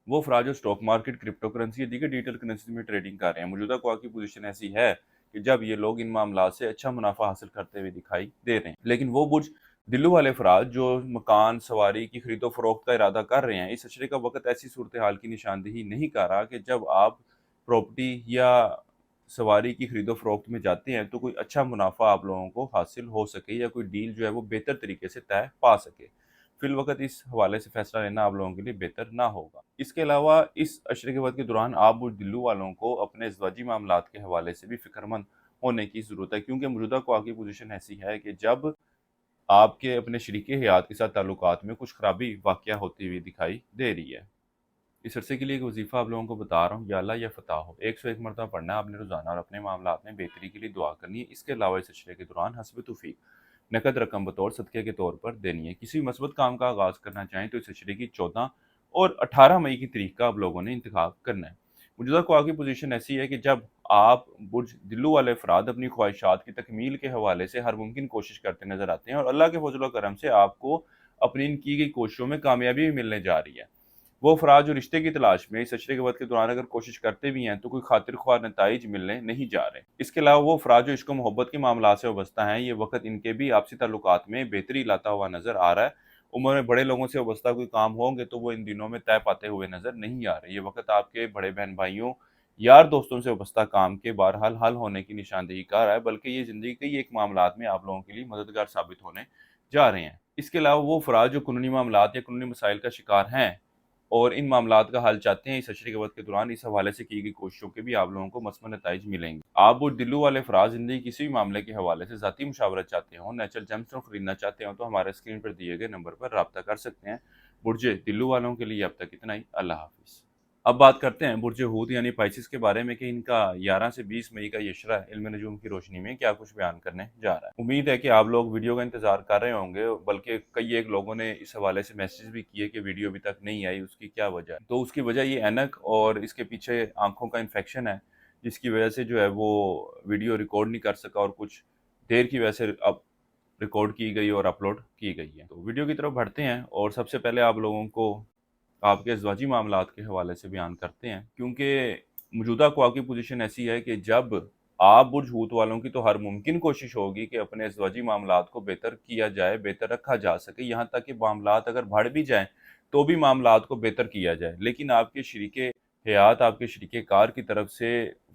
وہ افراد جو اسٹاک مارکیٹ، کرپٹو کرنسی یا دیگر ڈیجیٹل کرنسی میں ٹریڈنگ کر رہے ہیں، موجودہ قوا کی پوزیشن ایسی ہے کہ جب یہ لوگ ان معاملات سے اچھا منافع حاصل کرتے ہوئے دکھائی دے رہے ہیں۔ لیکن وہ برج دلو والے افراد جو مکان سواری کی خرید و فروخت کا ارادہ کر رہے ہیں، اس اشرے کا وقت ایسی صورتحال کی نشاندہی نہیں کر رہا کہ جب آپ پراپرٹی یا سواری کی خرید و فروخت میں جاتے ہیں تو کوئی اچھا منافع آپ لوگوں کو حاصل ہو سکے یا کوئی ڈیل جو ہے وہ بہتر طریقے سے طے پا سکے۔ فی الوقت اس حوالے سے فیصلہ لینا آپ لوگوں کے لیے بہتر نہ ہوگا۔ اس کے علاوہ اس اشرے کے وقت کے دوران آپ برج دلو والوں کو اپنے ازدواجی معاملات کے حوالے سے بھی فکر مند ہونے کی ضرورت ہے، کیونکہ موجودہ قوا کی پوزیشن ایسی ہے کہ جب آپ کے اپنے شریک حیات کے ساتھ تعلقات میں کچھ خرابی واقعہ ہوتی ہوئی دکھائی دے رہی ہے۔ اس عرصے کے لیے ایک وظیفہ آپ لوگوں کو بتا رہا ہوں، یا اللہ یا فتح ہو 101 مرتبہ پڑھنا ہے آپ نے روزانہ، اور اپنے معاملات میں بہتری کے لیے دعا کرنی ہے۔ اس کے علاوہ اس اشرے کے دوران حسب توفیق نقد رقم بطور صدقے کے طور پر دینی ہے۔ کسی بھی مثبت کام کا آغاز کرنا چاہیں تو اس اشرے کی 14 اور 18 مئی کی تاریخ کا آپ لوگوں نے انتخاب کرنا ہے۔ موجودہ قوا کی پوزیشن ایسی ہے کہ جب آپ برج دلو والے افراد اپنی خواہشات کی تکمیل کے حوالے سے ہر ممکن کوشش کرتے نظر آتے ہیں، اور اللہ کے فضل و کرم سے آپ کو اپنی ان کی گئی کوششوں میں کامیابی بھی ملنے جا رہی ہے۔ وہ افراد جو رشتے کی تلاش میں اس اشرے کے وقت کے دوران اگر کوشش کرتے بھی ہیں تو کوئی خاطر خواہ نتائج ملنے نہیں جا رہے۔ اس کے علاوہ وہ افراد جو عشق و محبت کے معاملات سے وابستہ ہیں، یہ وقت ان کے بھی آپسی تعلقات میں بہتری لاتا ہوا نظر آ رہا ہے۔ عمر میں بڑے لوگوں سے وابستہ کوئی کام ہوں گے تو وہ ان دنوں میں طے پاتے ہوئے نظر نہیں آ رہے۔ یہ وقت آپ کے بڑے بہن بھائیوں، یار دوستوں سے وابستہ کام کے بہرحال حل ہونے کی نشاندہی کر رہا ہے، بلکہ یہ زندگی کے ایک معاملات میں آپ لوگوں کے لیے مددگار ثابت ہونے جا رہے ہیں۔ اس کے علاوہ وہ افراد جو قانونی معاملات یا قانونی مسائل کا شکار ہیں اور ان معاملات کا حل چاہتے ہیں، اس اشرے کے وقت کے دوران اس حوالے سے کی گئی کوششوں کے بھی آپ لوگوں کو مثبت نتائج ملیں گے۔ آپ برج دلو والے افراد زندگی کسی بھی معاملے کے حوالے سے ذاتی مشاورت چاہتے ہوں، نیچرل جیم اسٹون خریدنا چاہتے ہوں تو ہمارے اسکرین پر دیے گئے نمبر پر رابطہ کر سکتے ہیں۔ برج دلو والوں کے لیے اب تک اتنا ہی۔ اللہ حافظ۔ اب بات کرتے ہیں برج حوت یعنی پائسس کے بارے میں کہ ان کا 11 سے 20 مئی کا یہ اشرہ علم نجوم کی روشنی میں کیا کچھ بیان کرنے جا رہا ہے۔ امید ہے کہ آپ لوگ ویڈیو کا انتظار کر رہے ہوں گے، بلکہ کئی ایک لوگوں نے اس حوالے سے میسیج بھی کیے کہ ویڈیو ابھی تک نہیں آئی، اس کی کیا وجہ ہے؟ تو اس کی وجہ یہ اینک اور اس کے پیچھے آنکھوں کا انفیکشن ہے، جس کی وجہ سے جو ہے وہ ویڈیو ریکارڈ نہیں کر سکا اور کچھ دیر کی وجہ سے اب ریکارڈ کی گئی اور اپلوڈ کی گئی ہے۔ تو ویڈیو کی طرف بڑھتے ہیں اور سب سے پہلے آپ لوگوں کو آپ کے ازدواجی معاملات کے حوالے سے بیان کرتے ہیں، کیونکہ موجودہ قوا کی پوزیشن ایسی ہے کہ جب آپ برج حوت والوں کی تو ہر ممکن کوشش ہوگی کہ اپنے ازدواجی معاملات کو بہتر کیا جائے، بہتر رکھا جا سکے، یہاں تک کہ معاملات اگر بڑھ بھی جائیں تو بھی معاملات کو بہتر کیا جائے، لیکن آپ کے شریک حیات، آپ کے شریک کار کی طرف سے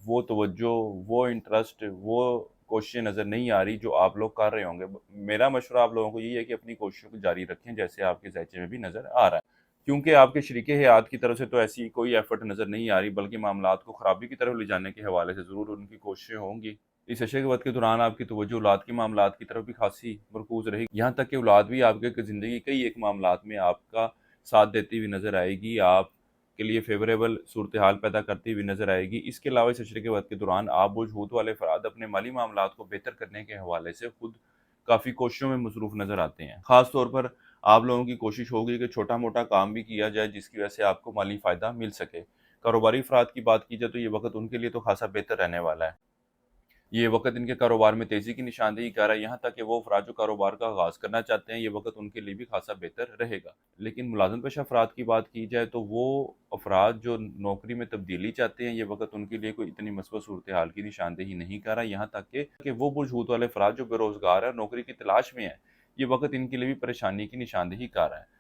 وہ توجہ، وہ انٹرسٹ، وہ کوششیں نظر نہیں آ رہی جو آپ لوگ کر رہے ہوں گے۔ میرا مشورہ آپ لوگوں کو یہی ہے کہ اپنی کوششوں کو جاری رکھیں، جیسے آپ کے ذائچے میں بھی نظر آ رہا ہے، کیونکہ آپ کے شریک حیات کی طرف سے تو ایسی کوئی ایفرٹ نظر نہیں آ رہی، بلکہ معاملات کو خرابی کی طرف لے جانے کے حوالے سے ضرور ان کی کوششیں ہوں گی۔ اس اشرے کے وقت کے دوران آپ کی توجہ اولاد کے معاملات کی طرف بھی خاصی مرکوز رہے گی، یہاں تک کہ اولاد بھی آپ کے زندگی کئی ایک معاملات میں آپ کا ساتھ دیتی ہوئی نظر آئے گی، آپ کے لیے فیوریبل صورتحال پیدا کرتی ہوئی نظر آئے گی۔ اس کے علاوہ اس اشرے کے وقت کے دوران آپ برج حوت والے افراد اپنے مالی معاملات کو بہتر کرنے کے حوالے سے خود کافی کوششوں میں مصروف نظر آتے ہیں۔ خاص طور پر آپ لوگوں کی کوشش ہوگی کہ چھوٹا موٹا کام بھی کیا جائے جس کی وجہ سے آپ کو مالی فائدہ مل سکے۔ کاروباری افراد کی بات کی جائے تو یہ وقت ان کے لیے تو خاصا بہتر رہنے والا ہے۔ یہ وقت ان کے کاروبار میں تیزی کی نشاندہی کر رہا ہے، یہاں تک کہ وہ افراد جو کاروبار کا آغاز کرنا چاہتے ہیں، یہ وقت ان کے لیے بھی خاصا بہتر رہے گا۔ لیکن ملازم پیشہ افراد کی بات کی جائے تو وہ افراد جو نوکری میں تبدیلی چاہتے ہیں، یہ وقت ان کے لیے کوئی اتنی مثبت صورتحال کی نشاندہی نہیں کر رہا، یہاں تک کہ وہ برج حوت والے افراد جو بے روزگار ہیں، نوکری کی تلاش میں ہیں، یہ وقت ان کے لیے بھی پریشانی کی نشاندہی کر رہا ہے۔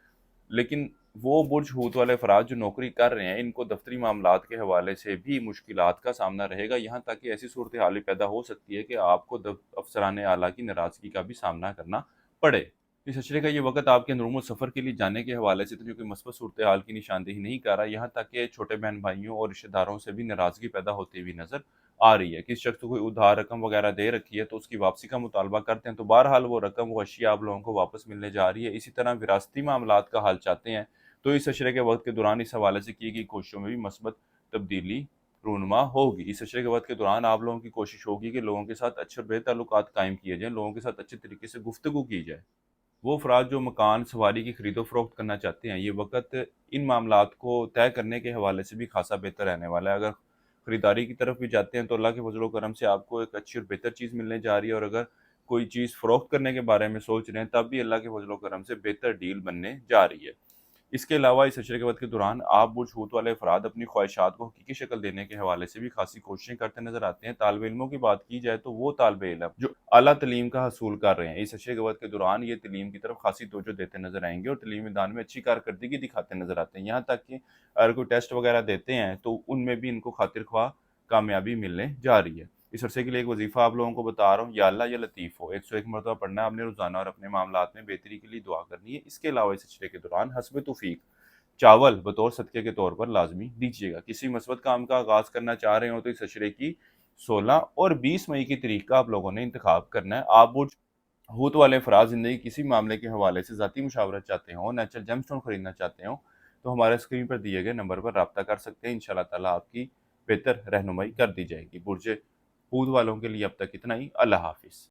لیکن وہ برج حوت والے افراد جو نوکری کر رہے ہیں، ان کو دفتری معاملات کے حوالے سے بھی مشکلات کا سامنا رہے گا، یہاں تک کہ ایسی صورتحال پیدا ہو سکتی ہے کہ آپ کو افسران اعلیٰ کی ناراضگی کا بھی سامنا کرنا پڑے۔ اس اشرے کا یہ وقت آپ کے اندرون سفر کے لیے جانے کے حوالے سے تو جو کوئی مثبت صورتحال کی نشاندہی نہیں کر رہا، یہاں تک کہ چھوٹے بہن بھائیوں اور رشتہ داروں سے بھی ناراضگی پیدا ہوتی ہوئی نظر आ रही है, किसी शख्स को कोई उधार रकम वगैरह दे रखी है तो उसकी वापसी का मुतालबा करते हैं तो बहरहाल वो रकम, वो अशिया आप लोगों को वापस मिलने जा रही है। इसी तरह विरासती मामलात का हल चाहते हैं तो इस अशरे के वक्त के दौरान इस हवाले से की गई कोशिशों में भी मस्बत तब्दीली रूनुमा होगी। इस अशरे के वक्त के दौरान आप लोगों की कोशिश होगी कि लोगों के साथ अच्छे और बेहतर ताल्लुकात कायम किए जाएँ, लोगों के साथ अच्छे तरीके से गुफ्तगू की जाए। वो अफराद जो मकान सवारी की खरीदो फरोख्त करना चाहते हैं, ये वक़्त इन मामलात को तय करने के हवाले से भी खासा बेहतर रहने वाला है। अगर खरीदारी की तरफ भी जाते हैं तो अल्लाह के फज़ल व करम से आपको एक अच्छी और बेहतर चीज़ मिलने जा रही है, और अगर कोई चीज़ फ़रोख्त करने के बारे में सोच रहे हैं तब भी अल्लाह के फज़ल व करम से बेहतर डील बनने जा रही है। इसके अलावा इस अशरे के वक़्त के दौरान आप बुझ छूत वाले अफ़राद अपनी ख्वाहिशात को हकीकी शक्ल देने के हवाले से भी खासी कोशिशें करते नज़र आते हैं। तालिब इल्मों की बात की जाए तो वो तालिब इल्म जो आला तलीम का हसूल कर रहे हैं, इस अशरे के वक़्त के दौरान ये तलीम की तरफ खासी तवज्जो देते नज़र आएँगे और तलीमी मैदान में अच्छी कारकर्दगी दिखाते नज़र आते हैं। यहाँ तक कि अगर कोई टेस्ट वग़ैरह देते हैं तो उनमें भी इनको खातिर-ख्वाह कामयाबी मिलने जा रही है। इस अरसे के लिए एक वजीफ़ा आप लोगों को बता रहा हूँ, या अल्लाह या लतीफ़ हो, 101 मरतबा पढ़ना है आपने रोज़ाना और अपने मामलात में बेहतरी के लिए दुआ करनी है। इसके अलावा इस अशरे के दौरान हस्ब तौफ़ीक चावल बतौर सदक़े के तौर पर लाज़मी दीजिएगा। किसी मस्बत काम का आगाज़ करना चाह रहे हो तो इस अशरे की 16 और 20 मई की तारीख का आप लोगों ने इंतख़ाब करना है। आप बुर्ज हूत वाले अफ़राद ज़िंदगी किसी मामले के हवाले से ज़ाती मुशावरत चाहते हो, नेचुरल जेमस्टोन खरीदना चाहते हो, तो हमारे स्क्रीन पर दिए गए नंबर पर राब्ता कर सकते हैं। इंशाअल्लाह ताला आपकी बेहतर रहनुमाई कर दी जाएगी। बुर्ज हूत वालों के लिए अब तक इतना ही। अल्लाह हाफ़िज़।